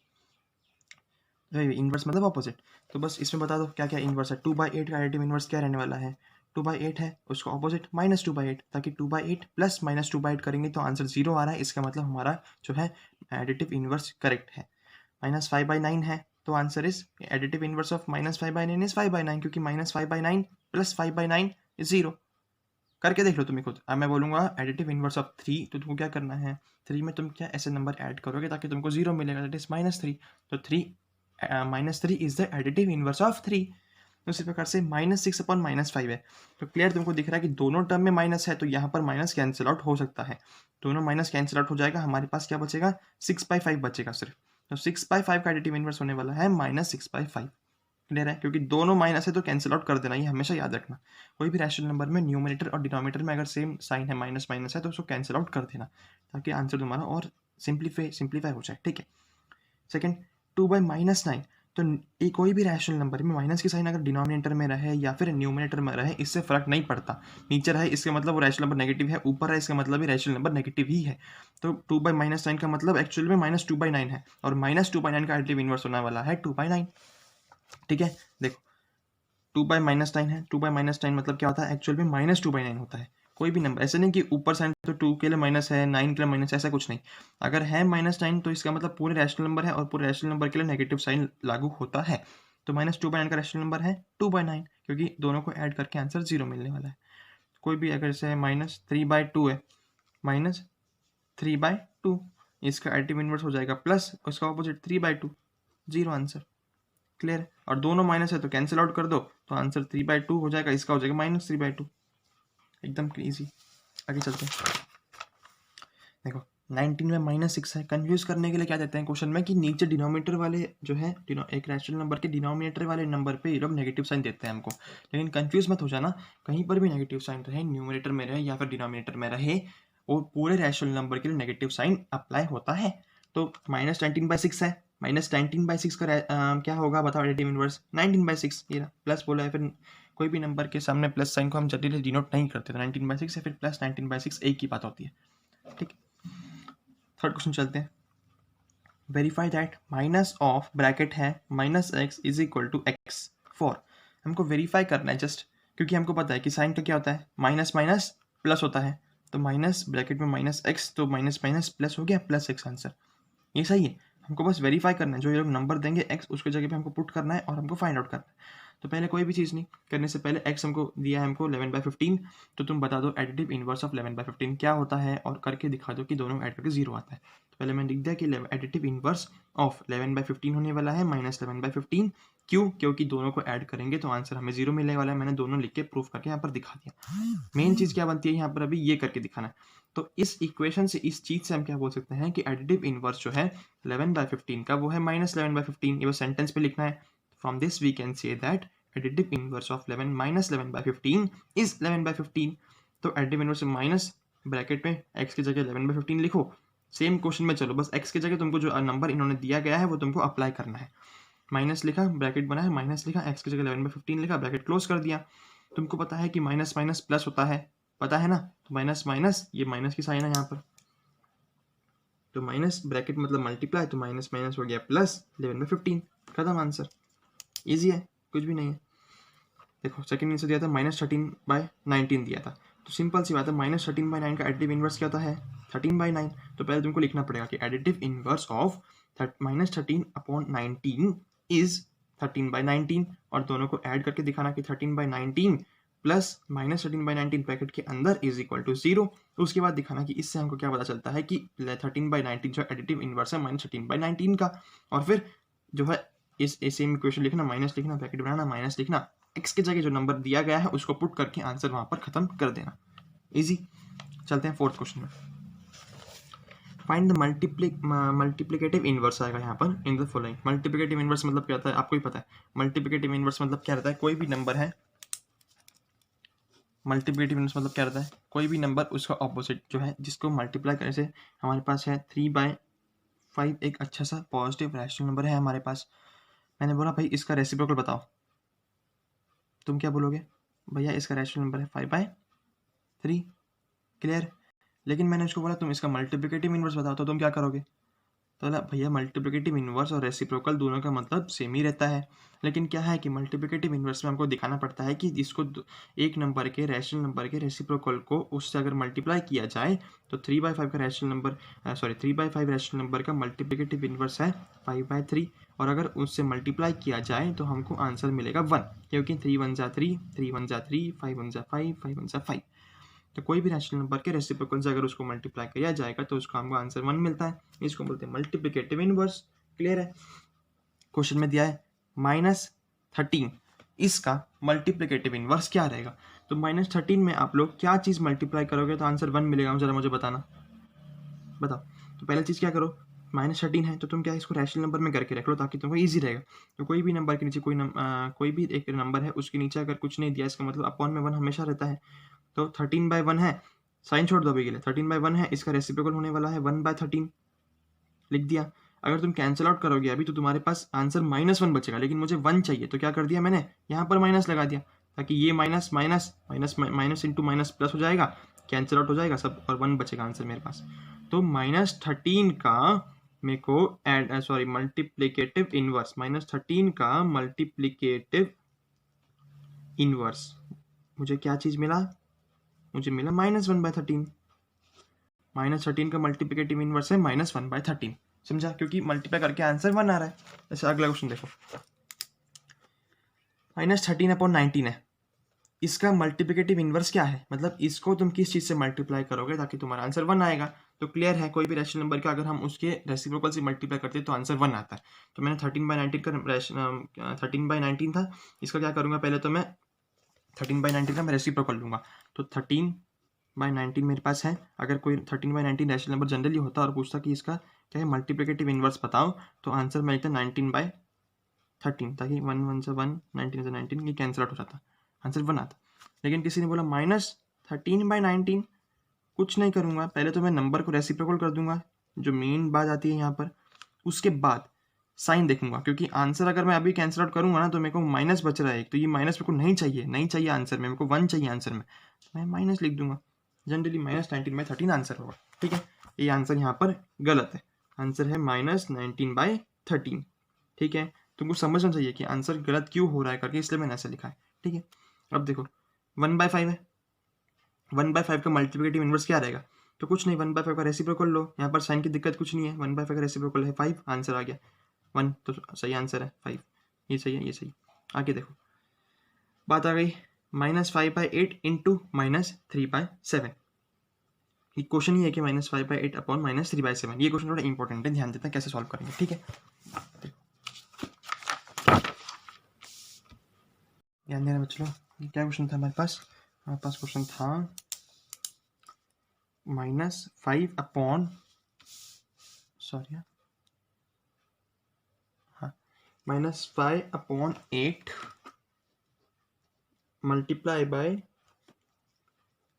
इनवर्स मतलब ऑपोजिट, तो बस इसमें बता दो क्या क्या इनवर्स है। 2/8 का एडिटिव इनवर्स क्या रहने वाला है, 2/8 है, उसका ऑपोजिट -2/8, ताकि 2/8 प्लस -2/8 करेंगे तो आंसर 0 आ रहा है। इसका मतलब हमारा जो है एडिटिव इनवर्स करेक्ट है। -5/9 है, तो answer is additive inverse of -5/9 is 5/9, क्योंकि -5/9 प्लस 5/9 इज 0। करके देख लो तुम्हें खुद। अब मैं बोलूंगा एडिटिव इनवर्स ऑफ 3, तो तुमको क्या करना है, 3 में तुम क्या ऐसे नंबर ऐड करोगे ताकि तुमको 0 मिलेगा, दैट इज -3। तो 3 -3 is the additive inverse of 3। उसी प्रकार से -6/-5 है, तो क्लियर तुमको दिख रहा है कि दोनों टर्म में माइनस है, तो यहाँ पर माइनस कैंसिल आउट हो सकता है। दोनों माइनस कैंसिल आउट हो जाएगा, हमारे पास क्या बचेगा, 6/5 बचेगा सिर्फ। तो 6/5 का एडिटिव इनवर्स होने वाला है -6/5। क्लियर है, क्योंकि दोनों माइनस है तो कैंसिल आउट कर देना, ये हमेशा याद रखना। कोई भी रैशनल नंबर में न्यूमरेटर और डिनोमिनेटर में अगर सेम साइन है, माइनस माइनस है, तो उसको कैंसिल आउट कर देना, ताकि आंसर तुम्हारा और सिंप्लीफाई हो जाए। ठीक है। सेकंड, 2/-9, तो कोई भी रैशनल नंबर में माइनस की साइन अगर डिनोमिनेटर में रहे या फिर न्यूमरेटर में रहे, इससे फर्क नहीं पड़ता। नीचे रहे इसका मतलब वो रैशनल नंबर नेगेटिव है, ऊपर है इसका मतलब भी रैशनल नंबर नेगेटिव ही है। तो 2/-9 का मतलब एक्चुअल में -2/9 है, और -2/9 का एडिटिव इनवर्स होने वाला है 2/9। ठीक है, देखो 2/-9 है, 2/-9 मतलब क्या होता है, एक्चुअल में -2/9 होता है। कोई भी नंबर ऐसे नहीं कि ऊपर साइन तो 2 के लिए माइनस है, 9 के लिए माइनस, ऐसा कुछ नहीं। अगर है -9 तो इसका मतलब पूरे रैशनल नंबर है, और पूरे रैशनल नंबर के लिए नेगेटिव साइन लागू होता है। तो -2/9 का रैशनल नंबर है 2/9, क्योंकि दोनों को ऐड करके आंसर 0 मिलने वाला है। कोई भी अगर जैसे -3/2 है, -3/2, इसका एडिटिव इनवर्स हो जाएगा प्लस उसका ऑपोजिट 3/2, 0 आंसर। क्लियर है, और दोनों माइनस है तो कैंसिल आउट कर दो, तो आंसर 3/2 हो जाएगा, इसका हो जाएगा -3/2। एकदम इजी। आगे चलते हैं। देखो 19 में -6 है, कंफ्यूज करने के लिए क्या देते हैं क्वेश्चन में कि नीचे डिनोमिनेटर वाले जो है एक रैशनल नंबर के डिनोमिनेटर वाले नंबर पे ये लोग नेगेटिव साइन देते हैं हमको। लेकिन कंफ्यूज मत हो जाना, कहीं पर भी नेगेटिव साइन रहे, न्यूमरेटर में रहे या फिर डिनोमिनेटर में रहे, वो पूरे रैशनल नंबर के लिए नेगेटिव साइन अप्लाई होता है। तो -19/6 है, -19/6 का क्या होगा बताओ एडिटिव इनवर्स, 19/6। ये प्लस बोला है, फिर कोई भी नंबर के सामने प्लस साइन को हम जल्दी डिनोट नहीं करते, तो 19/6 या फिर प्लस 19/6 एक ही बात होती है। ठीक है, थर्ड क्वेश्चन चलते हैं। Verify that minus of bracket है -x is equal to x4। हमको वेरीफाई करना है जस्ट, क्योंकि हमको पता है कि साइन का क्या होता है, माइनस माइनस प्लस होता है। तो माइनस ब्रैकेट में -x, तो माइनस माइनस प्लस हो गया, +x आंसर। ये सही है, हमको बस वेरीफाई करना है, जो ये लोग नंबर देंगे x उसके जगह पे हमको पुट करना है और हमको फाइंड आउट करना है। तो पहले कोई भी चीज़ नहीं करने से पहले x हमको दिया है, हमको 11/15, तो तुम बता दो एडिटिव इनवर्स ऑफ 11/15 क्या होता है, और करके दिखा दो कि दोनों ऐड करके 0 आता है। तो पहले मैंने लिख दिया कि एडिटिव इनवर्स ऑफ 11/15 होने वाला है -11/15। क्यों, क्योंकि दोनों को ऐड करेंगे तो आंसर हमें 0 मिलने वाला है। मैंने दोनों लिख के प्रूफ करके यहाँ पर दिखा दिया। मेन चीज़ क्या बनती है यहाँ पर, अभी ये करके दिखाना है। तो इस इक्वेशन से, इस चीज़ से हम क्या बोल सकते हैं कि एडिटिव इनवर्स जो है 11/15 का, वो है -11/15। ये बस सेंटेंस पे लिखना है। From this we can say that additive inverse of 11 -11/15 is 11/15। तो एडिटिव इनवर्स माइनस ब्रैकेट में x की जगह 11/15 लिखो। सेम क्वेश्चन में चलो, बस x की जगह तुमको जो नंबर इन्होंने दिया गया है वो तुमको अप्लाई करना है। माइनस लिखा, ब्रैकेट बना है, माइनस लिखा, x की जगह 11/15 लिखा, ब्रैकेट क्लोज कर दिया। तुमको पता है कि माइनस माइनस प्लस होता है, पता है ना, तो माइनस माइनस, ये माइनस की साइन है यहाँ पर, तो माइनस ब्रैकेट मतलब मल्टीप्लाई, तो माइनस माइनस हो गया प्लस 11/15, खत्म आंसर। इजी है, कुछ भी नहीं है। देखो सेकंड आंसर दिया था -13/19 दिया था, तो सिंपल सी बात है, -13/9 का एडिटिव इनवर्स क्या होता है, 13/9। तो पहले तुमको लिखना पड़ेगा कि एडिटिव इनवर्स ऑफ -13/19 इज 13/19, और दोनों को ऐड करके दिखाना कि 13/19 प्लस -13/19 ब्रैकेट के अंदर इज इक्वल टू 0। उसके बाद दिखाना कि इससे हमको क्या पता चलता है कि 13/19 जो एडिटिव इनवर्स है -13/19 का। और फिर जो है इस सेम इक्वेशन लिखना, माइनस लिखना, ब्रैकेट बनाना, माइनस लिखना, x की जगह जो नंबर दिया गया है उसको पुट करके आंसर वहां पर खत्म कर देना। इजी। चलते हैं फोर्थ क्वेश्चन में। फाइंड द मल्टीप्लिकेटिव इनवर्स आएगा यहाँ पर in the following. Multiplicative inverse मतलब क्या होता है, आपको ही पता है। मल्टीप्लिकेटिव इनवर्स मतलब क्या रहता है, कोई भी नंबर है, मल्टीप्लिकेटिव इनवर्स मतलब क्या रहता है, कोई भी नंबर उसका ऑपोजिट जो है, जिसको मल्टीप्लाई करने से हमारे पास है 3/5, एक अच्छा सा पॉजिटिव रैशनल नंबर है हमारे पास। मैंने बोला भाई इसका रेसिप्रोकल बताओ, तुम क्या बोलोगे, भैया इसका रैशनल नंबर है 5/3। क्लियर। लेकिन मैंने उसको बोला तुम इसका मल्टीप्लिकेटिव इनवर्स बताओ, तो तुम क्या करोगे, तो बोला भैया मल्टीप्लिकेटिव इन्वर्स और रेसिप्रोकल दोनों का मतलब सेम ही रहता है, लेकिन क्या है कि मल्टीप्लिकेटिव इन्वर्स में हमको दिखाना पड़ता है कि इसको एक नंबर के रैशनल नंबर के रेसिप्रोकल को उससे अगर मल्टीप्लाई किया जाए तो 3/5 का रैशनल नंबर 3/5 रैशनल नंबर का मल्टीप्लिकेटिव इन्वर्स है 5/3, और अगर उससे मल्टीप्लाई किया जाए तो हमको आंसर मिलेगा 1, क्योंकि 3 1 जा 3, 3 1 जा 3, 5 1 जा 5, 5 1 जा 5। तो कोई भी रैशनल नंबर के रेसिप्रोकल से अगर उसको मल्टीप्लाई किया जाएगा तो उसका हमको आंसर 1 मिलता है। इसको बोलते हैं मल्टीप्लिकेटिव इनवर्स। क्लियर है? क्वेश्चन में दिया है -13, इसका मल्टीप्लिकेटिव इनवर्स क्या रहेगा? तो -13 में आप लोग क्या चीज मल्टीप्लाई करोगे तो आंसर 1 मिलेगा? जरा मुझे बताना, बताओ। तो पहले चीज क्या करो, -13 है तो तुम क्या इसको रैशनल नंबर में करके रख लो ताकि तुमको इजी रहेगा। तो कोई भी नंबर के नीचे कोई भी एक नंबर है उसके नीचे अगर कुछ नहीं दिया इसका मतलब अपॉन में 1 हमेशा रहता है। तो 13/1 है, साइन छोड़ दो अभी के लिए, 13/1 है, इसका रेसिप्रोकल होने वाला है 1/13, लिख दिया। अगर तुम कैंसिल आउट करोगे अभी तो तुम्हारे पास आंसर -1 बचेगा, लेकिन मुझे 1 चाहिए तो क्या कर दिया मैंने, यहाँ पर माइनस लगा दिया ताकि ये minus minus minus minus into minus plus हो जाएगा, कैंसिल आउट हो जाएगा सब और 1 बचेगा आंसर मेरे पास। तो -13 का मेरे को मल्टीप्लिकेटिव इनवर्स, -13 का मल्टीप्लिकेटिव इनवर्स मुझे क्या चीज मिला, मुझे मिला -1/13। -13 का मल्टीप्लिकेटिव इनवर्स है -1/13, समझा? क्योंकि मल्टीप्लाई करके आंसर 1 आ रहा है। जैसे अगला क्वेश्चन देखो, -13/19 है, इसका मल्टीप्लिकेटिव इनवर्स क्या है? मतलब इसको तुम किस चीज से मल्टीप्लाई करोगे ताकि तुम्हारा आंसर 1 आएगा? तो क्लियर है, कोई भी रैशनल नंबर का अगर हम उसके रेसिप्रोकल से मल्टीप्लाई करते हैं तो आंसर 1 आता है। तो मैंने 13/19 का 13/19 था, इसका क्या करूंगा, पहले तो मैं 13/19 का मैं रेसिप्रोकल लूंगा। तो 13/19 मेरे पास है। अगर कोई 13/19 रैशनल नंबर जनरली होता और पूछता कि इसका क्या है मल्टीप्लिकेटिव इनवर्स बताओ, तो आंसर मैं लिखता 19/13, ताकि 1 1 से 1, 19 से 19, ये कैंसिल आउट हो जाता, आंसर 1 आता। लेकिन किसी ने बोला -13/19, कुछ नहीं करूंगा, पहले तो मैं नंबर को रेसिप्रोकल कर दूंगा, जो मेन बात आती है यहाँ पर। उसके बाद साइन देखूंगा, क्योंकि आंसर अगर मैं अभी कैंसिल आउट करूंगा ना तो मेरे को माइनस बच रहा है, तो ये माइनस मेरे को नहीं चाहिए, नहीं चाहिए आंसर में, मेरे को 1 चाहिए आंसर में, तो मैं माइनस लिख दूंगा। जनरली -19/13 आंसर होगा। ठीक है, ये आंसर यहाँ पर गलत है, आंसर है -19/13। ठीक है, तुमको समझना चाहिए कि आंसर गलत क्यों हो रहा है करके, इसलिए मैंने ऐसा लिखा है। ठीक है, अब देखो 1/5 है, 1/5 का मल्टीप्लिकेटिव इनवर्स क्या रहेगा? तो कुछ नहीं, 1/5 का रेसिप्रोकल लो, यहाँ पर साइन की दिक्कत कुछ नहीं है, 1/5 का रेसिप्रोकल है 5, आंसर आ गया 1, तो सही आंसर है 5, ये सही है, ये सही। आगे देखो, बात आ गई -5/8 इंटू -3/7। ये क्वेश्चन ही है कि -5/8 अपॉन -3/7। ये क्वेश्चन थोड़ा इंपॉर्टेंट है, ध्यान देते हैं कैसे सॉल्व करेंगे। ठीक है, ध्यान देना बच्चों। क्या क्वेश्चन था हमारे पास? हमारे पास क्वेश्चन था -5 अपॉन -5/8 मल्टीप्लाई बाय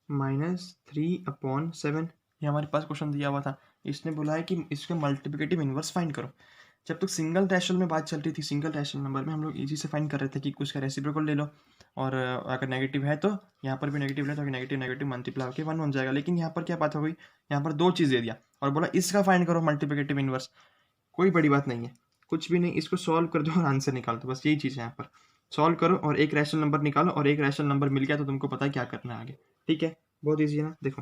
-3/7। ये हमारे पास क्वेश्चन दिया हुआ था। इसने बोला है कि इसका मल्टीप्लिकेटिव इनवर्स फाइंड करो। जब तक सिंगल रैशनल में बात चल रही थी, सिंगल रैशनल नंबर में हम लोग इजी से फाइंड कर रहे थे कि उसका रेसिप्रोकल ले लो, और अगर नेगेटिव है तो यहाँ पर भी नेगेटिव ले, तो नेगेटिव नेगेटिव मल्टीप्लाई होकर 1 बन जाएगा। लेकिन यहाँ पर क्या बात हो गई, यहाँ पर 2 चीज़ दे दिया और बोला इसका फाइंड करो मल्टीप्लिकेटिव इनवर्स। कोई बड़ी बात नहीं है, कुछ भी नहीं, इसको सॉल्व कर दो और आंसर निकाल दो, बस यही चीज़ है। यहाँ पर सॉल्व करो और एक रैशनल नंबर निकालो, और एक रैशनल नंबर मिल गया तो तुमको पता है क्या करना है आगे। ठीक है, बहुत ईजी है ना। देखो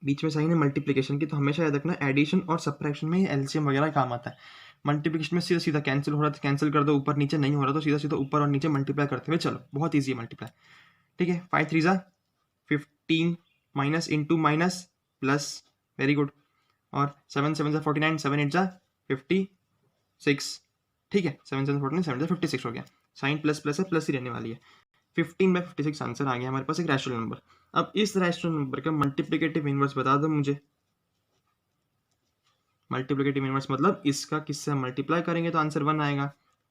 बीच में साइन है मल्टीप्लिकेशन की, तो हमेशा याद रखना एडिशन और सब्ट्रैक्शन में एलसीएम वगैरह काम आता है। मल्टीप्लिकेशन में सीधा सीधा कैंसिल हो रहा था कैंसिल कर दो, ऊपर नीचे नहीं हो रहा तो सीधा सीधा ऊपर और नीचे मल्टीप्लाई करते हुए चलो, बहुत ईजी है मल्टीप्लाई। ठीक है, 5 3 जा 15, minus into minus plus, very good. और 7 7 जा 49, 7 8 जा 56। ठीक है, 7 7 49, 7 जा 56 हो गया। साइन प्लस प्लस है, प्लस ही रहने वाली है। 15/56 आंसर आ गया हमारे पास, एक रैशनल नंबर। अब इस रैशनल नंबर का मल्टीप्लिकेटिव इनवर्स बता दो मुझे। मल्टीप्लिकेटिव इनवर्स मतलब इसका किससे मल्टीप्लाई करेंगे तो आंसर 1 आएगा।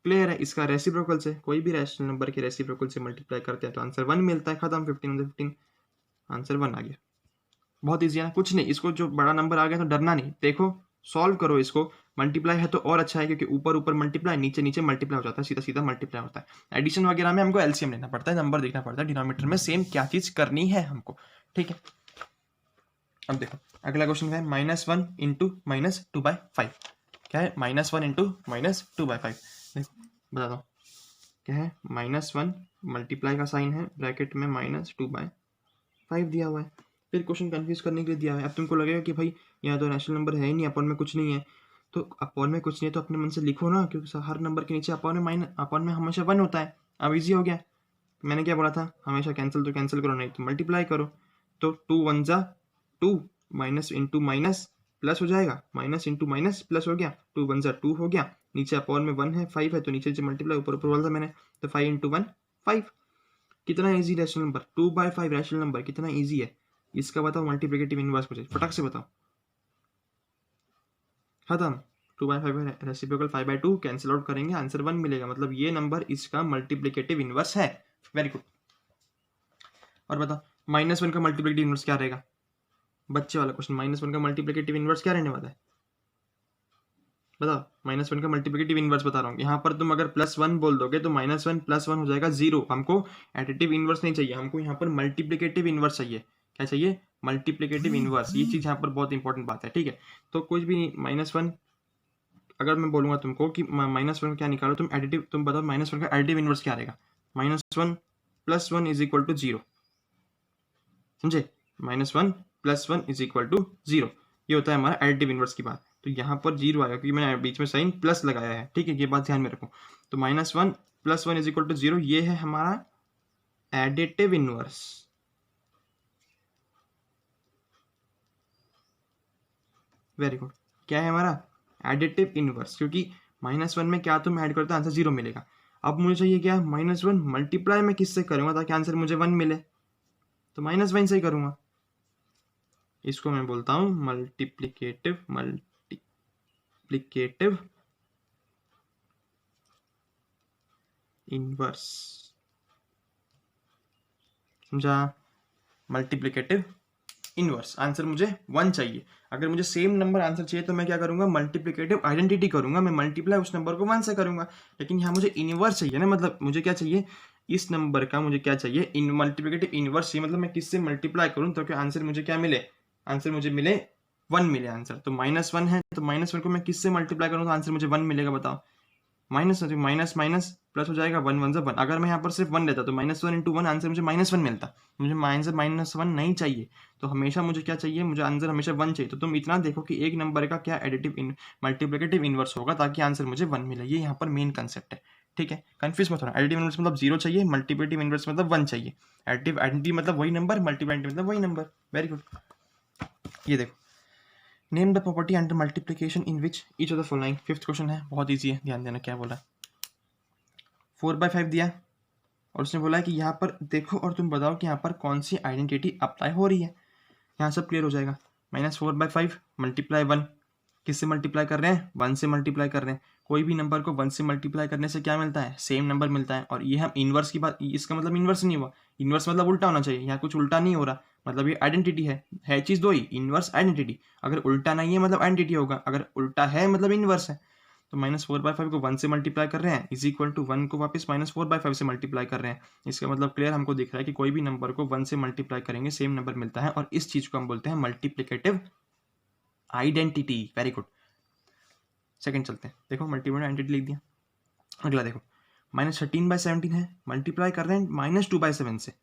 क्लियर है, इसका रेसिप्रोकल से, कोई भी रैशनल नंबर के रेसिप्रोकल से मल्टीप्लाई करते हैं तो आंसर 1 मिलता है, खत्म। 15/15 आंसर 1 आ गया। बहुत ईजी है ना, कुछ नहीं, इसको जो बड़ा नंबर आ गया तो डरना नहीं, देखो सॉल्व करो इसको। मल्टीप्लाई है तो और अच्छा है, क्योंकि ऊपर ऊपर मल्टीप्लाई, नीचे नीचे मल्टीप्लाई हो जाता है, सीधा सीधा मल्टीप्लाई होता है। एडिशन वगैरह में हमको एलसीएम लेना पड़ता है, नंबर देखना पड़ता है, डिनोमिनेटर में सेम क्या चीज करनी है हमको। ठीक है, अब देखो अगला क्वेश्चन क्या है, -1 इंटू -2/5। क्या है, -1 इंटू -2/5। देखो बता दो क्या है, -1 मल्टीप्लाई का साइन है, ब्रैकेट में -2/5 दिया हुआ है। फिर क्वेश्चन कंफ्यूज करने के लिए दिया है। अब तुमको लगेगा कि भाई यहाँ तो रैशनल नंबर है ही नहीं, अपॉन में कुछ नहीं है, तो अपॉन में कुछ नहीं है तो अपने मन से लिखो ना, क्योंकि हर नंबर के नीचे अपॉन में हमेशा 1 होता है। अब इजी हो गया। मैंने क्या बोला था, हमेशा कैंसिल तो कैंसिल करो, नहीं तो मल्टीप्लाई करो। तो 2 1 जा 2, माइनस इंटू माइनस प्लस हो जाएगा, माइनस इंटू माइनस प्लस हो गया, 2 1 जा 2 हो गया, नीचे अपॉन में 1 है, 5 है, तो नीचे से मल्टीप्लाई, ऊपर ऊपर बोला था मैंने, तो 5 इंटू 1 5। कितना easy rational number, 2/5 rational number कितना इजी है। इसका बताओ मल्टीप्लिकेटिव इनवर्स मुझे फटाक से बताओ। खत्म। 2/5 रेसिप्रोकल 5/2 कैंसिल आउट करेंगे, आंसर 1 मिलेगा, मतलब ये नंबर इसका मल्टीप्लिकेटिव इनवर्स है। Very good. और बताओ -1 का मल्टीप्लिकेटिव इनवर्स क्या रहेगा, बच्चे वाला क्वेश्चन। -1 का मल्टीप्लिकेटिव इनवर्स क्या रहने वाला है, बताओ। -1 का मल्टीप्लिकेटिव इनवर्स बता रहा हूँ। यहाँ पर तुम अगर +1 बोल दोगे तो -1 +1 हो जाएगा 0। हमको एडिटिव इनवर्स नहीं चाहिए, हमको यहाँ पर मल्टीप्लिकेटिव इनवर्स चाहिए। क्या चाहिए, मल्टीप्लिकेटिव इनवर्स। ये चीज यहाँ पर बहुत इंपॉर्टेंट बात है, ठीक है। तो कुछ भी नहीं, -1 अगर मैं बोलूंगा तुमको कि -1 क्या निकालो, तुम एडिटिव, तुम बताओ -1 का एडिटिव इनवर्स क्या रहेगा। -1 + 1 = 0, समझे। -1 + 1 = 0, ये होता है हमारा एडिटिव इनवर्स की बात। तो यहाँ पर 0 आएगा क्योंकि मैंने बीच में साइन प्लस लगाया है, ठीक है, ये बात ध्यान में रखो। तो -1 + 1 = 0, ये है हमारा एडिटिव इनवर्स। Very good. क्या है हमारा एडिटिव इनवर्स, क्योंकि -1 में क्या तुम ऐड करते हो, आंसर 0 मिलेगा। अब मुझे चाहिए क्या, -1 मल्टीप्लाई में किससे करूंगा ताकि आंसर मुझे 1 मिले, तो -1 से ही करूंगा। इसको मैं बोलता हूं मल्टीप्लिकेटिव इनवर्स, समझा। मल्टीप्लिकेटिव इनवर्स, आंसर मुझे 1 चाहिए। अगर मुझे सेम नंबर आंसर चाहिए तो मैं क्या करूंगा, मल्टीप्लिकेटिव आइडेंटिटी करूंगा, मैं मल्टीप्लाई उस नंबर को 1 से करूंगा। लेकिन यहाँ मुझे इनवर्स चाहिए ना, मतलब मुझे क्या चाहिए, इस नंबर का मुझे क्या चाहिए, इन मल्टीप्लिकेटिव इनवर्स चाहिए, मतलब मैं किससे मल्टीप्लाई करूँ तो क्या आंसर मुझे क्या मिले, आंसर मुझे मिले 1 मिले आंसर। तो -1 है तो -1 को मैं किससे मल्टीप्लाई करूँ तो आंसर मुझे 1 मिलेगा, बताओ। माइनस माइनस माइनस प्लस हो जाएगा, 1 1 1। अगर मैं यहाँ पर सिर्फ 1 लेता तो -1 × 1 आंसर मुझे -1 मिलता। मुझे आंसर -1 नहीं चाहिए, तो हमेशा मुझे क्या चाहिए, मुझे आंसर हमेशा 1 चाहिए। तो तुम इतना देखो कि एक नंबर का क्या एडिटिव मल्टीप्लिकेटिव इनवर्स होगा ताकि आंसर मुझे 1 मिले। ये यहाँ पर मेन कंसेप्ट है, ठीक है। कंफ्यूज मत होना, एडिटिव इनवर्स मतलब 0 चाहिए, मल्टीप्लिकेटिव इनवर्स मतलब 1 चाहिए। एडिटिव आइडेंटिटी मतलब वही नंबर, मल्टीप्लिकेटिव मतलब वही नंबर। Very good. ये देखो, name the property under multiplication in which each of the following. 5th question है, बहुत ईजी है, ध्यान देना क्या बोला। 4/5 दिया और उसने बोला है कि यहाँ पर देखो और तुम बताओ कि यहाँ पर कौन सी आइडेंटिटी अप्लाई हो रही है। यहाँ सब क्लियर हो जाएगा। -4/5 मल्टीप्लाई 1, किससे मल्टीप्लाई कर रहे हैं, 1 से मल्टीप्लाई कर रहे हैं। कोई भी नंबर को 1 से मल्टीप्लाई करने से क्या मिलता है, सेम नंबर मिलता है। और ये हम इनवर्स की बात, इसका मतलब इनवर्स नहीं हुआ, इनवर्स मतलब उल्टा होना चाहिए, यहाँ कुछ उल्टा नहीं हो रहा, मतलब ये आइडेंटिटी है चीज़ दो ही, इनवर्स आइडेंटिटी। अगर उल्टा नहीं है मतलब आइडेंटिटी होगा, अगर उल्टा है मतलब इनवर्स है। तो -4/5 को 1 से मल्टीप्लाई कर रहे हैं, = 1 को वापस -4/5 से मल्टीप्लाई कर रहे हैं। इसका मतलब क्लियर हमको दिख रहा है कि कोई भी नंबर को 1 से मल्टीप्लाई करेंगे सेम नंबर मिलता है, और इस चीज को हम बोलते हैं multiplicative identity. Very good. Second चलते हैं, देखो मल्टीप्लिकेटिव आइडेंटिटी लिख दिया। अगला देखो, -13/17 है, मल्टीप्लाई कर रहे हैं -2/7 से।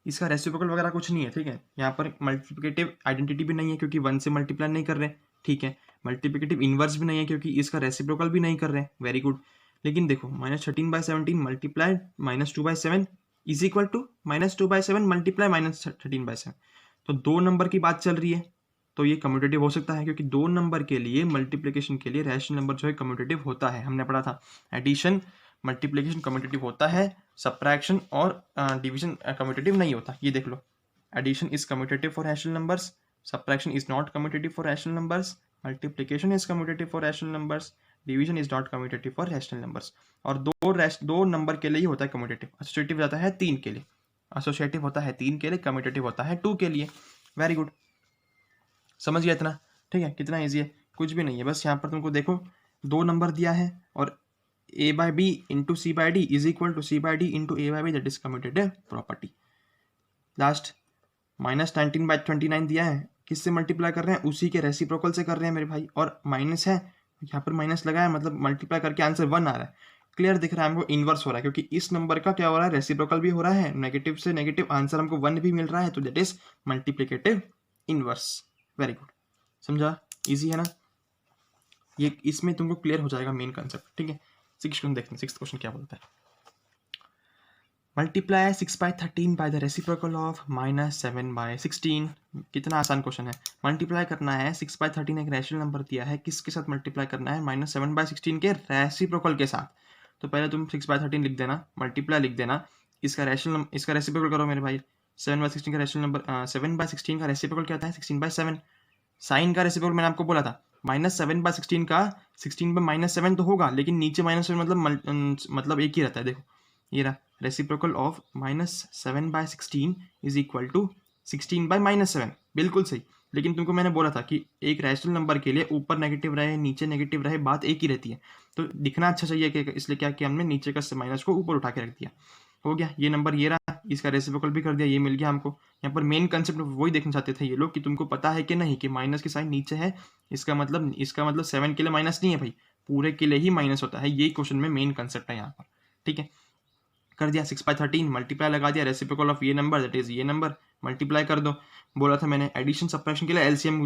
इसका रेसिप्रोकल वगैरह कुछ नहीं है, ठीक है। यहाँ पर मल्टीप्लिकेटिव आइडेंटिटी भी नहीं है क्योंकि 1 से मल्टीप्लाई नहीं कर रहे, ठीक है। मल्टीप्लिकेटिव इनवर्स भी नहीं है क्योंकि इसका रेसिप्रोकल भी नहीं कर रहे हैं। Very good. लेकिन देखो -13/17 multiply -2/7 is equal to -2/7 multiply -13/7। तो दो नंबर की बात चल रही है, तो ये कम्यूटेटिव हो सकता है क्योंकि दो नंबर के लिए मल्टीप्लिकेशन के लिए रैशनल नंबर जो है कम्यूटेटिव होता है। हमने पढ़ा था एडिशन मल्टीप्लिकेशन कम्यूटेटिव होता है, सब्ट्रैक्शन और डिवीजन कम्यूटेटिव नहीं होता। ये देख लो, addition is commutative for rational numbers, subtraction is not commutative for rational numbers, multiplication is commutative for rational numbers, division is not commutative for rational numbers. और दो नंबर के लिए ही होता है कम्यूटेटिव। एसोसिएटिव जाता है 3 के लिए, एसोसिएटिव होता है 3 के लिए, कम्यूटेटिव होता है 2 के लिए। वेरी गुड, समझ गया इतना, ठीक है। कितना ईजी है, कुछ भी नहीं है, बस यहाँ पर तुमको देखो 2 नंबर दिया है और a/b into c/d is equal to c/d into a/b, that is commutative property. Last -19/29 दिया है, किससे मल्टीप्लाई कर रहे हैं, उसी के रेसिप्रोकल से कर रहे हैं मेरे भाई, और माइनस है यहाँ पर माइनस लगाया, मतलब मल्टीप्लाई करके आंसर 1 आ रहा है। क्लियर दिख रहा है हमको, इनवर्स हो रहा है, क्योंकि इस नंबर का क्या हो रहा है, रेसिप्रोकल भी हो रहा है, नेगेटिव से नेगेटिव आंसर हमको 1 भी मिल रहा है, तो that is multiplicative inverse. Very good, समझा, इजी है ना ये, इसमें तुमको क्लियर हो जाएगा मेन कंसेप्ट। ठीक है, सिक्स क्वेश्चन देखते हैं, सिक्स क्वेश्चन क्या बोलता है। Multiply 6/13 by the reciprocal of -7/16। कितना आसान क्वेश्चन है। मल्टीप्लाई करना है 6/13, एक रैशनल नंबर दिया है, किसके साथ मल्टीप्लाई करना है, -7/16 के रेसिप्रोकल के साथ। तो पहले तुम 6/13 लिख देना, मल्टीप्लाई लिख देना, इसका रेसिप्रोकल करो मेरे भाई। 7/16 का रैशनल नंबर, 7/16 का रेसिप्रोकल क्या होता है, 16/7। साइन का रेसिप्रोकल मैंने आपको बोला था, -7/16 का 16/-7 तो होगा, लेकिन नीचे -7 मतलब एक ही रहता है। देखो ये रहा, reciprocal of -7/16 is equal to 16/-7। बिल्कुल सही, लेकिन तुमको मैंने बोला था कि एक रैशनल नंबर के लिए ऊपर नेगेटिव रहे नीचे नेगेटिव रहे, बात एक ही रहती है, तो दिखना अच्छा चाहिए कि, इसलिए क्या किया हमने, नीचे का माइनस को ऊपर उठा के रख दिया। हो गया, ये नंबर ये रहा, इसका रेसिप्रोकल भी कर दिया, ये मिल गया हमको। यहाँ पर मेन कंसेप्ट वही देखना चाहते थे ये लोग कि तुमको पता है कि नहीं कि माइनस की साइन नीचे है, इसका मतलब 7 के लिए माइनस नहीं है भाई, पूरे के लिए ही माइनस होता है। यही क्वेश्चन में मेन कंसेप्ट है यहाँ पर। ठीक है, कर दिया 6/13, मल्टीप्लाई लगा दिया, रेसिप्रोकल ऑफ ये नंबर दैट इज ये नंबर, मल्टीप्लाई कर दो। बोला था मैंने एडिशन सब्ट्रैक्शन के लिए एलसीएम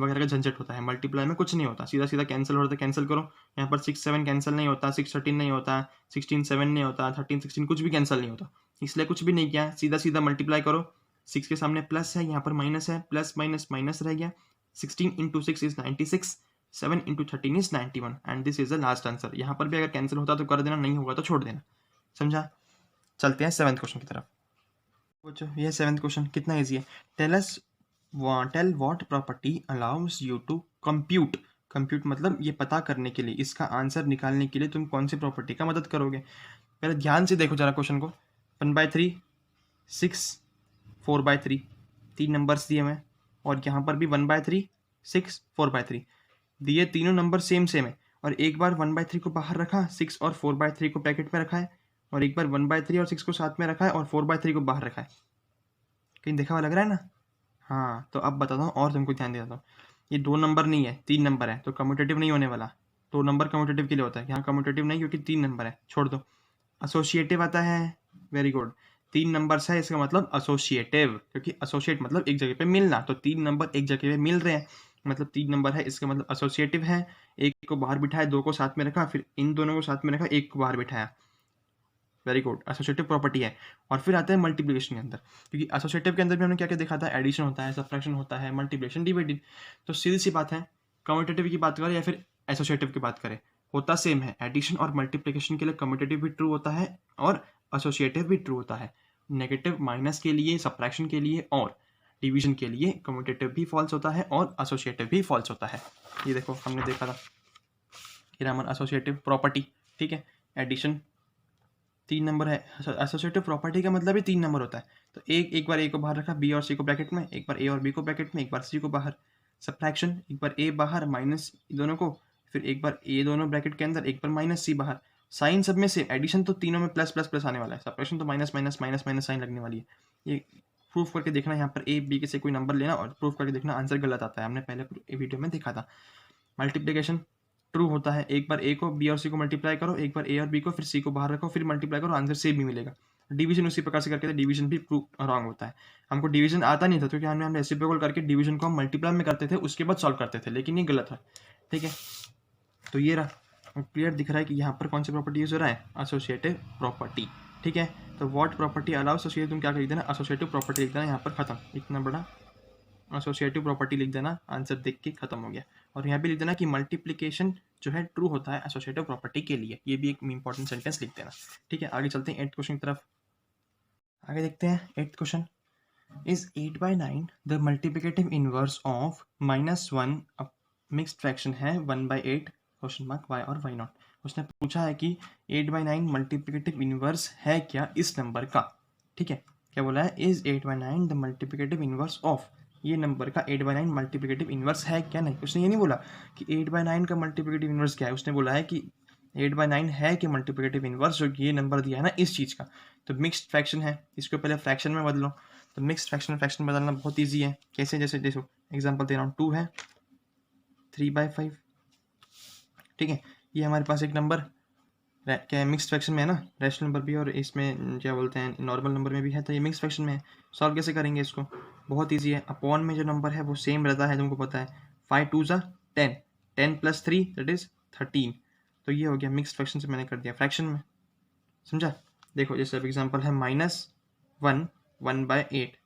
वगैरह का झंझट होता है, मल्टीप्लाई में कुछ नहीं होता, सीधा सीधा कैंसिल होता है, कैंसिल करो। यहाँ पर 6-7 कैंसिल नहीं होता, 6-13 नहीं होता, 16-7 नहीं होता, 13-16 कुछ भी कैंसिल नहीं होता, इसलिए कुछ भी नहीं किया, सीधा सीधा मल्टीप्लाई करो। 6 के सामने प्लस है, यहाँ पर माइनस है, प्लस माइनस माइनस रह गया। 16 × 6 is 96, 7 × 13 is 91 and this is the last answer. यहाँ पर भी अगर कैंसिल होता तो कर देना, नहीं होगा तो छोड़ देना, समझा। चलते हैं 7th क्वेश्चन की तरफ। बच्चों ये 7th क्वेश्चन कितना इजी है। Tell what property allows you to compute. Compute मतलब ये पता करने के लिए, इसका आंसर निकालने के लिए तुम कौन सी प्रॉपर्टी का मदद करोगे। पहले ध्यान से देखो जरा क्वेश्चन को। 1/3, 6, 4/3, 3 नंबर्स दिए हुए हैं, और यहाँ पर भी 1/3, 6, 4/3 दिए, तीनों नंबर सेम है, और एक बार 1/3 को बाहर रखा, 6 और 4/3 को ब्रैकेट में रखा है, और एक बार 1/3 और 6 को साथ में रखा है, और 4/3 को बाहर रखा है। कहीं देखा हुआ लग रहा है ना। हाँ, तो अब बताता हूँ और तुमको ध्यान देता हूँ। ये 2 नंबर नहीं है, 3 नंबर है, तो कम्यूटेटिव नहीं होने वाला। 2 नंबर कम्यूटेटिव के लिए होता है, यहाँ कम्यूटेटिव नहीं क्योंकि 3 नंबर है, छोड़ दो। एसोसिएटिव आता है, वेरी गुड, 3 नंबर्स है, इसका मतलब एसोसिएटिव, क्योंकि एसोसिएट मतलब एक जगह पे मिलना, तो 3 नंबर एक जगह पे मिल रहे हैं, मतलब 3 नंबर है, इसका मतलब एसोसिएटिव है। एक को बाहर बिठाया, 2 को साथ में रखा, फिर इन दोनों को साथ में रखा, एक को बाहर बिठाया, वेरी गुड, एसोसिएटिव प्रॉपर्टी है। और फिर आता है मल्टीप्लिकेशन के अंदर, क्योंकि एसोसिएटिव के अंदर भी हमने क्या क्या देखा था, एडिशन होता है, सब्ट्रैक्शन होता है, मल्टीप्लिकेशन, डिविजन। तो सीधी सी बात है, कम्यूटेटिव की बात करें या फिर एसोसिएटिव की बात करें, होता सेम है। एडिशन और मल्टीप्लिकेशन के लिए कम्यूटेटिव भी ट्रू होता है और एसोसिएटिव भी ट्रू होता है। नेगेटिव माइनस के लिए, सब्ट्रैक्शन के लिए और डिवीजन के लिए कम्यूटेटिव भी फॉल्स होता है और एसोसिएटिव भी फॉल्स होता है। ये देखो हमने देखा था, ये हमारा एसोसिएटिव प्रॉपर्टी। ठीक है, एडिशन 3 नंबर है, एसोसिएटिव प्रॉपर्टी का मतलब ही 3 नंबर होता है, तो एक बार ए को बाहर रखा, बी और सी को ब्रैकेट में, एक बार ए और बी को ब्रैकेट में, एक बार सी को बाहर। सब्ट्रैक्शन, एक बार ए बाहर माइनस दोनों को, फिर एक बार ए दोनों ब्रैकेट के अंदर, एक बार माइनस सी बाहर। साइन सब में से, एडिशन तो तीनों में प्लस प्लस प्लस आने वाला है, सब्ट्रैक्शन तो minus minus minus minus sign लगने वाली है। ये प्रूफ करके देखना, यहाँ पर ए बी के से कोई नंबर लेना और प्रूफ करके देखना, आंसर गलत आता है, हमने पहले वीडियो में देखा था। मल्टीप्लिकेशन ट्रू होता है, एक बार ए को बी और सी को मल्टीप्लाई करो, एक बार ए और बी को, फिर सी को बाहर रखो, फिर मल्टीप्लाई करो, आंसर सेम भी मिलेगा। डिवीजन उसी प्रकार से करके, डिवीजन भी रॉन्ग होता है। हमको डिवीजन आता नहीं था, क्योंकि हमने रेसिप्रोकल करके डिवीजन को हम मल्टीप्लाई में करते थे, उसके बाद सॉल्व करते थे, लेकिन ये गलत है। ठीक है, तो ये रहा, क्लियर दिख रहा है कि यहाँ पर कौन सी प्रॉपर्टी यूज हो रहा है, एसोसिएटिव प्रॉपर्टी। ठीक है, तो व्हाट प्रॉपर्टी अलाउ एसोसिएटिव, तुम क्या लिख देना, एसोसिएटिव प्रॉपर्टी लिख देना, यहाँ पर खत्म, इतना बड़ा एसोसिएटिव प्रॉपर्टी लिख देना, आंसर देख के खत्म हो गया। और यहाँ भी लिख देना कि मल्टीप्लिकेशन जो है ट्रू होता है एसोसिएटिव प्रॉपर्टी के लिए, ये भी एक इंपॉर्टेंट सेंटेंस लिख देना। ठीक है, आगे चलते हैं 8th क्वेश्चन की तरफ। आगे देखते हैं 8th question. Is 8/9 the multiplicative inverse of -1, mixed fraction है 1/8 क्वेश्चन मार्क वाई और वाई नॉट। उसने पूछा है कि 8/9 मल्टीप्लिकेटिव इनवर्स है क्या इस नंबर का। ठीक है, क्या बोला है, is 8/9 the multiplicative inverse of, ये नंबर का 8/9 मल्टीप्लिकेटिव इनवर्स है क्या। नहीं, उसने ये नहीं बोला कि 8/9 का मल्टीप्लिकेटिव इनवर्स क्या है, उसने बोला है कि 8/9 है कि मल्टीप्लिकेटिव इनवर्स जो ये नंबर दिया है ना इस चीज़ का। तो मिक्स्ड फ्रैक्शन है, इसको पहले फ्रैक्शन में बदलो। तो मिक्स्ड फ्रैक्शन बदलना बहुत ईजी है, कैसे, जैसे देखो एग्जाम्पल दे रहा हूँ, 2 है, 3/5, ठीक है। ये हमारे पास एक नंबर क्या है, मिक्स फ्रैक्शन में है ना, रैशनल नंबर भी और इसमें क्या बोलते हैं नॉर्मल नंबर में भी है, तो ये मिक्स फ्रैक्शन में है। सॉल्व कैसे करेंगे इसको, बहुत ईजी है। अपॉन में जो नंबर है वो सेम रहता है, तुमको पता है, 5 2 ज़ा 10, 10 + 3 दैट इज 13। तो ये हो गया मिक्स फ्रैक्शन से मैंने कर दिया फ्रैक्शन में, समझा। देखो जैसे अब एग्जाम्पल है -1 1/8,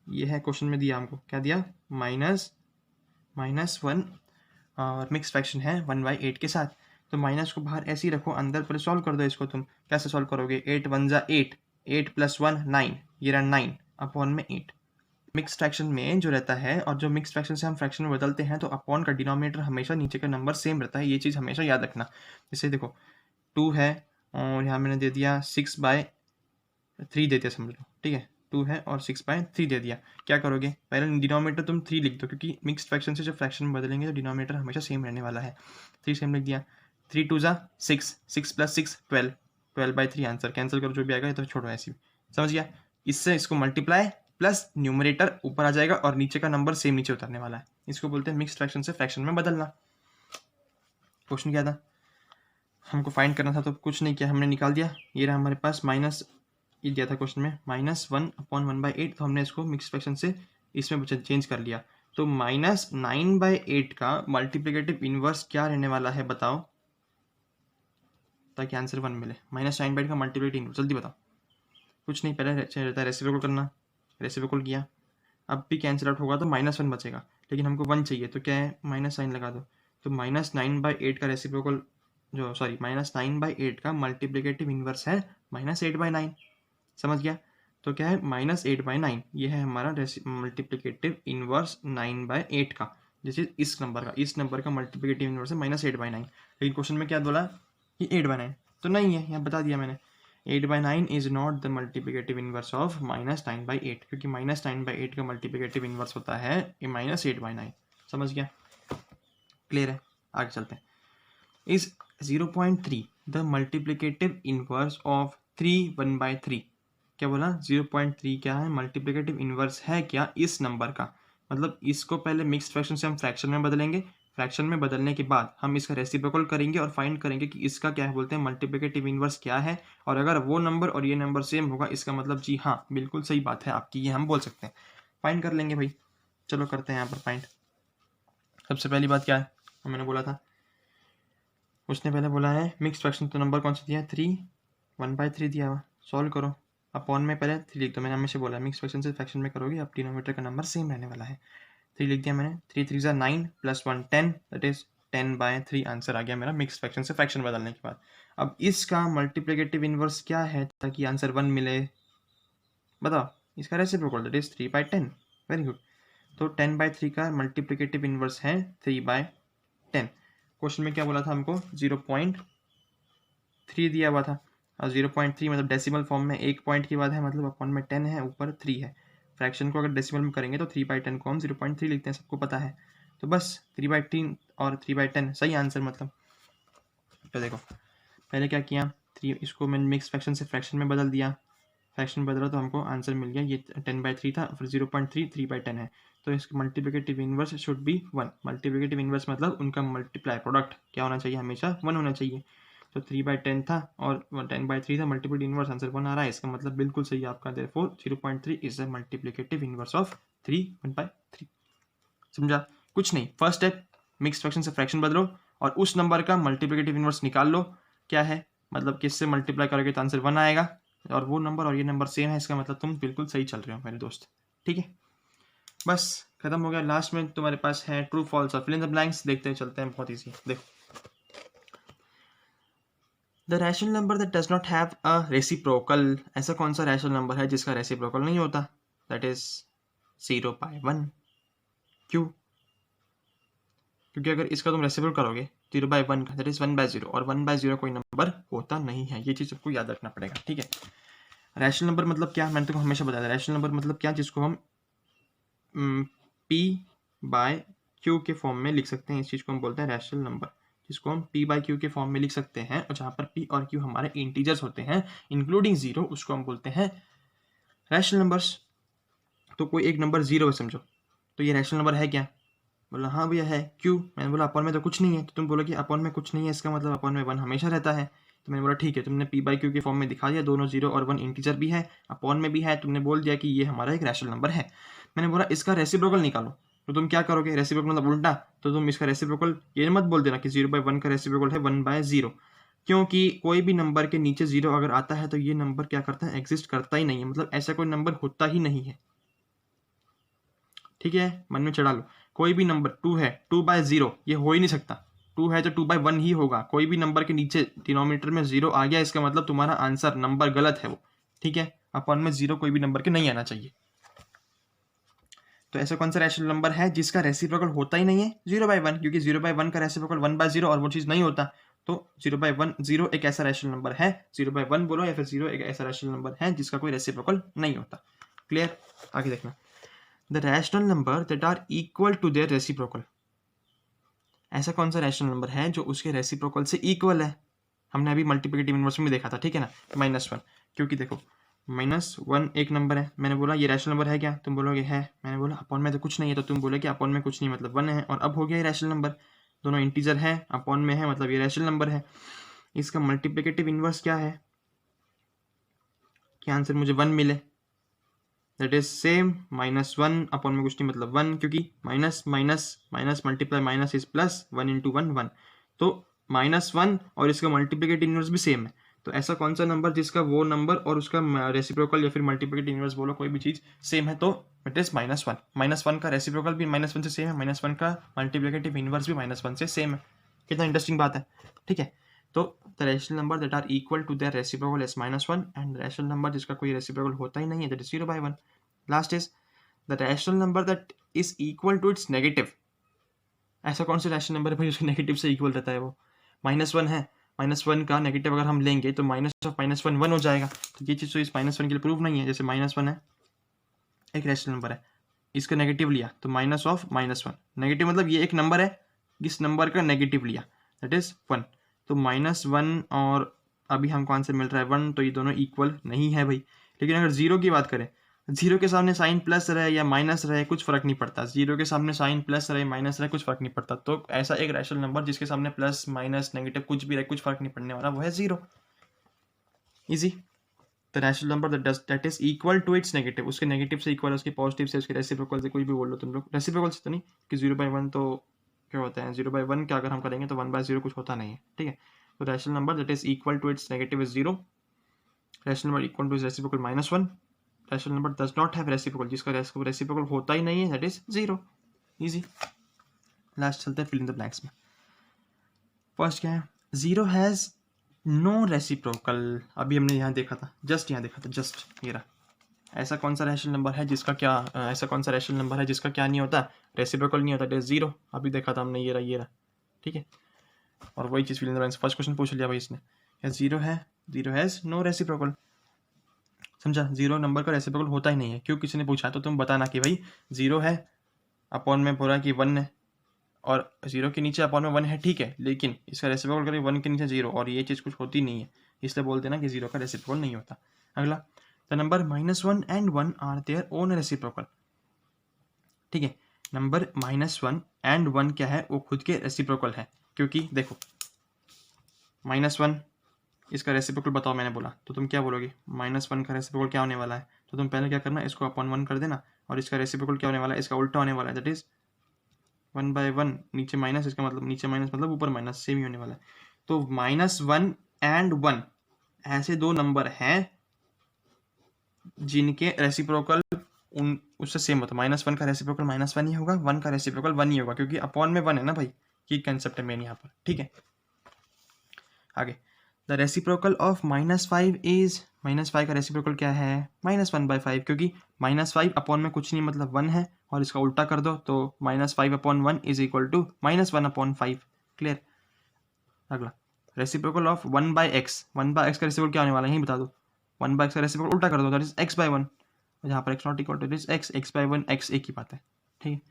ये है क्वेश्चन में दिया हमको, क्या दिया, -1 और मिक्स फ्रैक्शन है 1/8 के साथ। तो माइनस को बाहर ऐसे ही रखो, अंदर पर सॉल्व कर दो इसको। तुम कैसे सॉल्व करोगे, 8 1 ज़ा 8, 8 + 1 9, ये रहा 9 अपॉन में 8। मिक्स फ्रैक्शन में जो रहता है, और जो मिक्स फ्रैक्शन से हम फ्रैक्शन में बदलते हैं, तो अपॉन का डिनोमिनेटर हमेशा नीचे का नंबर सेम रहता है, ये चीज़ हमेशा याद रखना। जैसे देखो 2 है और यहाँ मैंने दे दिया 6/3 दे दिया, समझ लो, ठीक है। 2 है और 6/3 दे दिया, क्या करोगे, पहले डिनोमिनेटर तुम 3 लिख दो, क्योंकि मिक्स फ्रैक्शन से जब फ्रैक्शन में बदलेंगे तो डिनोमिनेटर हमेशा सेम रहने वाला है। 3 सेम लिख दिया, 3 2 ज़ा 6, 6 + 6 12, 12/3 आंसर, कैंसिल करो जो भी आएगा, ये तो छोड़ो ऐसे ही, समझ गया। इससे इसको मल्टीप्लाई प्लस न्यूमरेटर ऊपर आ जाएगा और नीचे का नंबर सेम नीचे उतरने वाला है, इसको बोलते हैं मिक्स फ्रैक्शन से फ्रैक्शन में बदलना। क्वेश्चन क्या था, हमको फाइंड करना था, तो कुछ नहीं किया, हमने निकाल दिया। ये रहा हमारे पास माइनस, ये दिया था क्वेश्चन में -1/1/8, तो हमने इसको मिक्स फ्रैक्शन से इसमें चेंज कर लिया। तो -9/8 का मल्टीप्लिकेटिव इनवर्स क्या रहने वाला है बताओ, ताकि आंसर 1 मिले। -9/8 का मल्टीप्लिकेटिव इनवर्स जल्दी बताओ। कुछ नहीं, पहले रहता है रेसिप्रोकल करना, रेसिप्रोकल किया, अब भी कैंसिल आउट होगा तो -1 बचेगा, लेकिन हमको 1 चाहिए, तो क्या है, माइनस साइन लगा दो। तो -9/8 का रेसिप्रोकल, जो सॉरी -9/8 का मल्टीप्लिकेटिव इनवर्स है -8/9, समझ गया। तो क्या है, -8/9, ये है हमारा मल्टीप्लिकेटिव इनवर्स 9/8 का, जैसे इस नंबर का मल्टीप्लिकेटिव इनवर्स है -8/9। लेकिन क्वेश्चन में क्या बोला कि 8/9, तो नहीं है, यहाँ बता दिया मैंने, 8/9 is not the multiplicative inverse of -9/8, क्योंकि -9/8 का मल्टीप्लिकेटिव इनवर्स होता है -8/9, समझ गया, क्लियर है। आगे चलते हैं। Is 0.3 the multiplicative inverse of 3 1/3, क्या बोला, 0.3 क्या है, मल्टीप्लिकेटिव इनवर्स है क्या इस नंबर का। मतलब इसको पहले मिक्स फ्रैक्शन से हम फ्रैक्शन में बदलेंगे, फ्रैक्शन में बदलने के बाद हम इसका रेसिप्रोकल करेंगे और फाइंड करेंगे कि इसका क्या है बोलते हैं मल्टीप्लिकेटिव इनवर्स क्या है, और अगर वो नंबर और ये नंबर सेम होगा, इसका मतलब जी हाँ बिल्कुल सही बात है आपकी, ये हम बोल सकते हैं। फाइंड कर लेंगे भाई, चलो करते हैं यहाँ पर फाइंड। सबसे पहली बात क्या है, मैंने बोला था, उसने पहले बोला है मिक्स फ्रैक्शन, तो नंबर कौन सा दिया है, 3 1/3 दिया हुआ, सॉल्व करो। अपॉन में पहले 3 लिख दो, मैंने हमेशा बोला मिक्स फ्रैक्शन से फ्रैक्शन में करोगे, अब डिनोमिनेटर का नंबर सेम रहने वाला है। 3 लिख दिया मैंने, 3 3 ज़ा 9 + 1 10, दैट इज 10/3 आंसर आ गया मेरा मिक्स फ्रैक्शन से फ्रैक्शन बदलने के बाद। अब इसका मल्टीप्लिकेटिव इनवर्स क्या है ताकि आंसर 1 मिले, बताओ, इसका reciprocal that is 3/10, very good. तो 10/3 का मल्टीप्लिकेटिव इनवर्स है 3/10। क्वेश्चन में क्या बोला था हमको, 0.3 दिया हुआ था, और 0.3 मतलब डेसिमल फॉर्म में 1 पॉइंट के बाद है, मतलब अपॉन में 10 है, ऊपर 3 है। फ्रैक्शन को अगर डेसिमल में करेंगे तो 3/10 को हम 0.3 लिखते हैं, सबको पता है। तो बस 3/3 और 3/10 सही आंसर, मतलब। तो देखो पहले क्या किया, 3 इसको मैंने मिक्स फ्रैक्शन से फ्रैक्शन में बदल दिया, फ्रैक्शन बदला तो हमको आंसर मिल गया, ये 10/3 था, फिर 0.3 3/10 है, तो इसका multiplicative inverse should be 1। Multiplicative inverse मतलब उनका मल्टीप्लाई प्रोडक्ट क्या होना चाहिए, हमेशा 1 होना चाहिए। तो 3/10 था और 10/3 था, मल्टीप्लिकेटिव इनवर्स आंसर 1 आ रहा है, इसका मतलब बिल्कुल सही है आपका, therefore 0.3 is the multiplicative inverse of 3 1/3। समझा, कुछ नहीं, फर्स्ट स्टेप मिक्स फ्रैक्शन से फ्रैक्शन बदलो और उस नंबर का मल्टीप्लिकेटिव इनवर्स निकाल लो, क्या है, मतलब किससे मल्टीप्लाई करोगे तो आंसर 1 आएगा, और वो नंबर और ये नंबर सेम है, इसका मतलब तुम बिल्कुल सही चल रहे हो मेरे दोस्त, ठीक है। बस खत्म हो गया। लास्ट में तुम्हारे पास है ट्रू फॉल्स और फिल इन द ब्लैंक्स, देखते हैं, चलते हैं, बहुत ईजी। देखो, the rational number that does not have a reciprocal, ऐसा कौन सा रैशनल नंबर है जिसका रेसिप्रोकल नहीं होता, दैट इज 0/1। क्यों, क्योंकि अगर इसका तुम रेसिप्रोकल करोगे 0/1 का, दैट इज 1/0, और 1/0 कोई नंबर होता नहीं है, ये चीज सबको याद रखना पड़ेगा, ठीक है। रैशनल नंबर मतलब क्या, मैंने तुमको हमेशा बताया, रैशनल नंबर मतलब क्या, जिसको हम P/Q के फॉर्म में लिख सकते हैं, इस चीज को हम बोलते हैं रैशनल नंबर, जिसको हम P/Q के फॉर्म में लिख सकते हैं, और जहां पर P और Q हमारे इंटीजर्स होते हैं इंक्लूडिंग 0, उसको हम बोलते हैं रैशनल नंबर्स। तो कोई एक नंबर 0 है समझो, तो ये रैशनल नंबर है क्या? बोला हाँ भैया है। क्यों? मैंने बोला अपॉन में तो कुछ नहीं है। तो तुम बोलो कि अपॉन में कुछ नहीं है, इसका मतलब अपॉन में 1 हमेशा रहता है। तो मैंने बोला ठीक है, तुमने p बाई क्यू के फॉर्म में दिखा दिया, दोनों 0 और 1 इंटीजर भी है, अपॉन में भी है, तुमने बोल दिया कि ये हमारा एक रैशनल नंबर है। मैंने बोला इसका रेसिप्रोकल निकालो। तो तुम क्या करोगे? रेसिप्रोकल मतलब उल्टा। तो तुम इसका रेसिप्रोकल ये मत बोल देना कि 0/1 का रेसिप्रोकल है 1/0, क्योंकि कोई भी नंबर के नीचे 0 अगर आता है तो ये नंबर क्या करता है? एग्जिस्ट करता ही नहीं है, मतलब ऐसा कोई नंबर होता ही नहीं है। ठीक है, मन में चढ़ा लो। कोई भी नंबर 2 है, 2/0 ये हो ही नहीं सकता। 2 है तो 2/1 ही होगा। कोई भी नंबर के नीचे डिनोमिनेटर में 0 आ गया, इसका मतलब तुम्हारा आंसर नंबर गलत है वो। ठीक है, अपॉन में 0 कोई भी नंबर के नहीं आना चाहिए। तो ऐसा कौन सा रैशनल नंबर है जिसका रेसिप्रोकल होता ही नहीं है? 0/1, क्योंकि 0/1 का रेसिप्रोकल 1/0 और वो चीज़ नहीं होता। तो 0/1 0 एक ऐसा रैशनल नंबर है, 0/1 बोलो या फिर 0 एक ऐसा रैशनल नंबर है जिसका कोई रेसिप्रोकल नहीं होता। क्लियर? आगे देखना। The rational number that are equal to their reciprocal. ऐसा कौन सा रैशनल नंबर है जो उसके रेसिप्रोकल से इक्वल है? हमने अभी मल्टीप्लिकेटिव इनवर्स में देखा था, ठीक है ना? -1, क्योंकि देखो -1 एक नंबर है। मैंने बोला ये रैशनल नंबर है क्या? तुम बोलोगे है। मैंने बोला अपॉन में तो कुछ नहीं है, तो तुम बोलोगे अपॉन में कुछ नहीं मतलब 1 है, और अब हो गया ये रैशनल नंबर। दोनों इंटीजर है, अपॉन में है, मतलब ये रैशनल नंबर है। इसका मल्टीप्लिकेटिव इनवर्स क्या है? क्या आंसर मुझे 1 मिले, दैट इज सेम -1 अपॉन में कुछ नहीं मतलब 1, क्योंकि minus minus minus multiply minus is plus, 1 into 1 1। तो -1 और इसका मल्टीप्लिकेटिव इनवर्स भी सेम है। तो ऐसा कौन सा नंबर जिसका वो नंबर और उसका रेसिप्रोकल या फिर मल्टीप्लिकेटिव इनवर्स बोलो, कोई भी चीज सेम है, तो इट इज -1। -1 का रेसिप्रोकल भी -1 से सेम है, -1 का मल्टीप्लिकेटिव इनवर्स भी -1 से सेम है। कितना इंटरेस्टिंग बात है, ठीक है? तो the rational number that are equal to their reciprocal is -1, and rational number जिसका कोई रेसिप्रोकल होता ही नहीं है, that is 0/1। Last is the rational number that is equal to its negative. ऐसा कौन सा रैशनल नंबर है भाई उसके नेगेटिव से इक्वल रहता है? वो -1 है, -1 का नेगेटिव अगर हम लेंगे तो माइनस ऑफ -1 1 हो जाएगा। तो ये चीज़ तो इस -1 के लिए प्रूफ नहीं है। जैसे -1 है, एक रैशनल नंबर है, इसका नेगेटिव लिया तो माइनस ऑफ -1, नेगेटिव मतलब ये एक नंबर है, इस नंबर का नेगेटिव लिया, दैट इज 1। तो -1 और अभी हमको आंसर मिल रहा है 1, तो ये दोनों इक्वल नहीं है भाई। लेकिन अगर 0 की बात करें, 0 के सामने साइन प्लस रहे या माइनस रहे कुछ फर्क नहीं पड़ता। 0 के सामने साइन प्लस रहे माइनस रहे कुछ फर्क नहीं पड़ता। तो ऐसा एक रैशनल नंबर जिसके सामने प्लस माइनस नेगेटिव कुछ भी रहे कुछ फर्क नहीं पड़ने वाला, वो है 0। Easy. The rational number that is equal to its negative, उसके नेगेटिव से इक्वल है, उसके पॉजिटिव से, उसके रेसिप्रोकल से, कुछ भी बोल लो तुम लोग। रेसिप्रोकल से तो नहीं कि 0/1 तो क्या होता है, 0/1 क्या अगर हम करेंगे तो 1/0 कुछ होता नहीं है, ठीक है? तो rational number that is equal to its negative is 0, rational number equal to its reciprocal -1, rational number does not have reciprocal, जिसका रेसिप्रोकल होता ही नहीं है, दैट इज 0। इजी। लास्ट चलते हैं फिल इन द ब्लैंक्स में। फर्स्ट क्या है? 0 हैज नो रेसिप्रोकल। अभी हमने यहाँ देखा था, जस्ट यहाँ देखा था, जस्ट ये रहा। ऐसा कौन सा रैशनल नंबर है जिसका क्या ऐसा कौन सा रैशनल नंबर है जिसका क्या नहीं होता? रेसिप्रोकल नहीं होता, दैट इज 0। अभी देखा था हमने, ये रहा, ठीक है? और वही चीज़ fill in the blanks, first question पूछ लिया भाई इसने, क्या 0 है, 0 हैज नो रेसिप्रोकल। समझा? 0 नंबर का रेसिप्रोकल होता ही नहीं है। क्यों किसी ने पूछा तो तुम बताना कि भाई 0 है, अपॉन में बोला कि 1 है, और 0 के नीचे अपॉन में 1 है, ठीक है, लेकिन इसका रेसिप्रोकल करें 1 के नीचे 0, और ये चीज़ कुछ होती नहीं है, इसलिए बोल देना कि 0 का रेसिप्रोकल नहीं होता। अगला, the number -1 and 1 are their own reciprocal. ठीक है, नंबर -1 एंड 1 क्या है? वो खुद के रेसिप्रोकल है। क्योंकि देखो -1 इसका रेसिप्रोकल बताओ, मैंने बोला तो तुम क्या बोलोगे? -1 का रेसिप्रोकल क्या होने वाला है? तो तुम पहले क्या करना, इसको अपॉन 1 कर देना, और इसका रेसिप्रोकल क्या होने वाला है? इसका उल्टा होने वाला है, दैट इज 1/1, नीचे माइनस, इसका मतलब नीचे माइनस मतलब ऊपर माइनस, सेम ही होने वाला है। तो -1 एंड 1 ऐसे दो नंबर हैं जिनके रेसिप्रोकल उन उससे सेम होता है। -1 का रेसिप्रोकल -1 ही होगा, 1 का रेसिप्रोकल 1 ही होगा, क्योंकि अपॉन में 1 है ना भाई, ये कंसेप्ट है मेन यहाँ पर, ठीक है? आगे, द रेसिप्रोकल ऑफ -5 इज, -5 का रेसिप्रोकल क्या है? -1/5, क्योंकि -5 अपॉन में कुछ नहीं मतलब 1 है, और इसका उल्टा कर दो तो -5/1 इज इक्वल टू -1/5। क्लियर? अगला, रेसिप्रोकल ऑफ 1/x, 1/x का रेसिप्रोकल क्या होने वाला है यही बता दो। 1/x का रेसिप्रोकल उल्टा कर दो, दैट इज x/1, जहाँ पर x not equal to x, x/1 x एक ही बात है, ठीक है?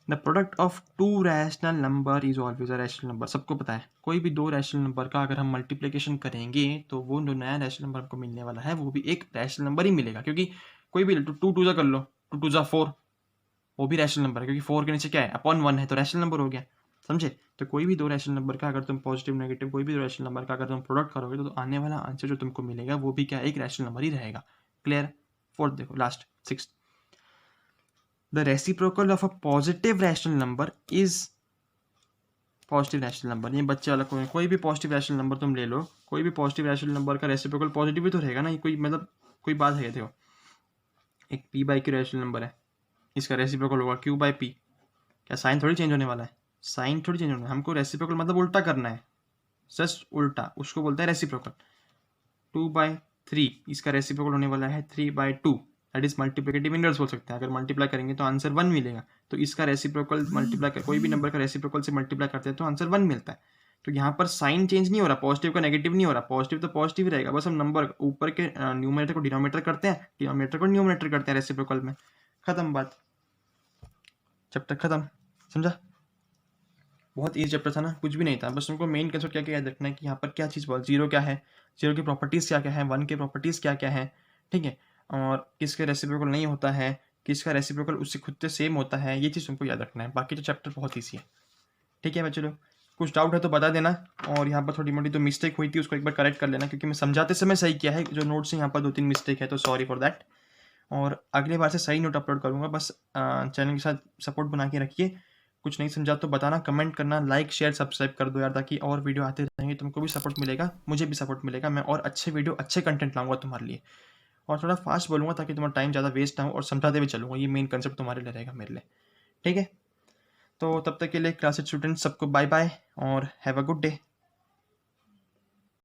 The product of two rational number is always a rational number. सबको पता है कोई भी दो रैशनल नंबर का अगर हम मल्टीप्लिकेशन करेंगे तो वो जो नया रैशनल नंबर हमको मिलने वाला है वो भी एक रैशनल नंबर ही मिलेगा, क्योंकि कोई भी 2 2 कर लो, 2 2 4, वो भी रैशनल नंबर है, क्योंकि 4 के नीचे क्या है, अपॉन 1 है, तो रैशनल नंबर हो गया। समझे? तो कोई भी दो रैशनल नंबर का अगर तुम पॉजिटिव नेगेटिव कोई भी दो रैशनल नंबर का अगर तुम प्रोडक्ट करोगे तो आने वाला आंसर जो तुमको मिलेगा वो भी क्या एक रैशनल नंबर ही रहेगा। क्लियर? फोर्थ देखो, last 6th, the reciprocal of a positive rational number is positive rational number. ये बच्चे वाला कोई भी पॉजिटिव रैशनल नंबर तुम ले लो, कोई भी पॉजिटिव रैशनल नंबर का रेसिप्रोकल पॉजिटिव ही तो रहेगा ना। ये कोई मतलब कोई बात है? देखो, एक p by Q rational number है, इसका रेसिप्रोकल होगा q बाई p। क्या साइन थोड़ी चेंज होने वाला है? साइन थोड़ी चेंज होना है। हमको रेसिप्रोकल मतलब उल्टा करना है, जस्ट उल्टा, उसको बोलते हैं रेसिप्रोकल। 2/3 इसका रेसिप्रोकल होने वाला है 3/2, दैट इज मल्टीप्लिकेटिव इनवर्स बोल सकते हैं। अगर मल्टीप्लाई करेंगे तो आंसर 1 मिलेगा, तो इसका रेसिप्रोकल मल्टीप्लाई कर, कोई भी नंबर का रेसिप्रोकल से मल्टीप्लाई करते हैं तो आंसर 1 मिलता है। तो यहाँ पर साइन चेंज नहीं हो रहा, पॉजिटिव का नेगेटिव नहीं हो रहा, पॉजिटिव तो पॉजिटिव ही रहेगा, बस हम नंबर ऊपर के न्यूमरेटर को डिनोमिनेटर करते हैं, डिनोमिनेटर को न्यूमरेटर करते हैं रेसिप्रोकल में, खत्म बात, चैप्टर खत्म। समझा? बहुत ईजी चैप्टर था ना, कुछ भी नहीं था, बस तुमको मेन कंसेप्ट क्या क्या याद रखना है कि यहाँ पर क्या चीज़ बोल, जीरो क्या है, जीरो की प्रॉपर्टीज़ क्या क्या है, 1 की प्रॉपर्टीज़ क्या क्या है, ठीक है, और किसके रेसिप्रोकल नहीं होता है, किसका रेसिप्रोकल उससे खुद से सेम होता है, ये चीज़ तुमको याद रखना है। बाकी तो चैप्टर बहुत ईजी है। ठीक है बच्चों, कुछ डाउट है तो बता देना, और यहाँ पर थोड़ी मोटी तो मिस्टेक हुई थी उसको एक बार करेक्ट कर लेना, क्योंकि मैं समझाते समय सही किया है, जो नोट्स है यहाँ पर 2-3 मिस्टेक है, तो सॉरी फॉर दैट। और अगली बार से सही नोट अपलोड करूँगा, बस चैनल के साथ सपोर्ट बना के रखिए। कुछ नहीं समझा तो बताना, कमेंट करना, लाइक शेयर सब्सक्राइब कर दो यार, ताकि और वीडियो आते रहेंगे, तुमको भी सपोर्ट मिलेगा, मुझे भी सपोर्ट मिलेगा, मैं और अच्छे वीडियो अच्छे कंटेंट लाऊंगा तुम्हारे लिए, और थोड़ा फास्ट बोलूँगा ताकि तुम्हारा टाइम ज़्यादा वेस्ट ना हो, और समझाते भी चलूँगा, ये मेन कंसेप्ट तुम्हारे लिए रहेगा मेरे लिए। ठीक है, तो तब तक के लिए क्लास स्टूडेंट सबको बाय बाय और हैव अ गुड डे।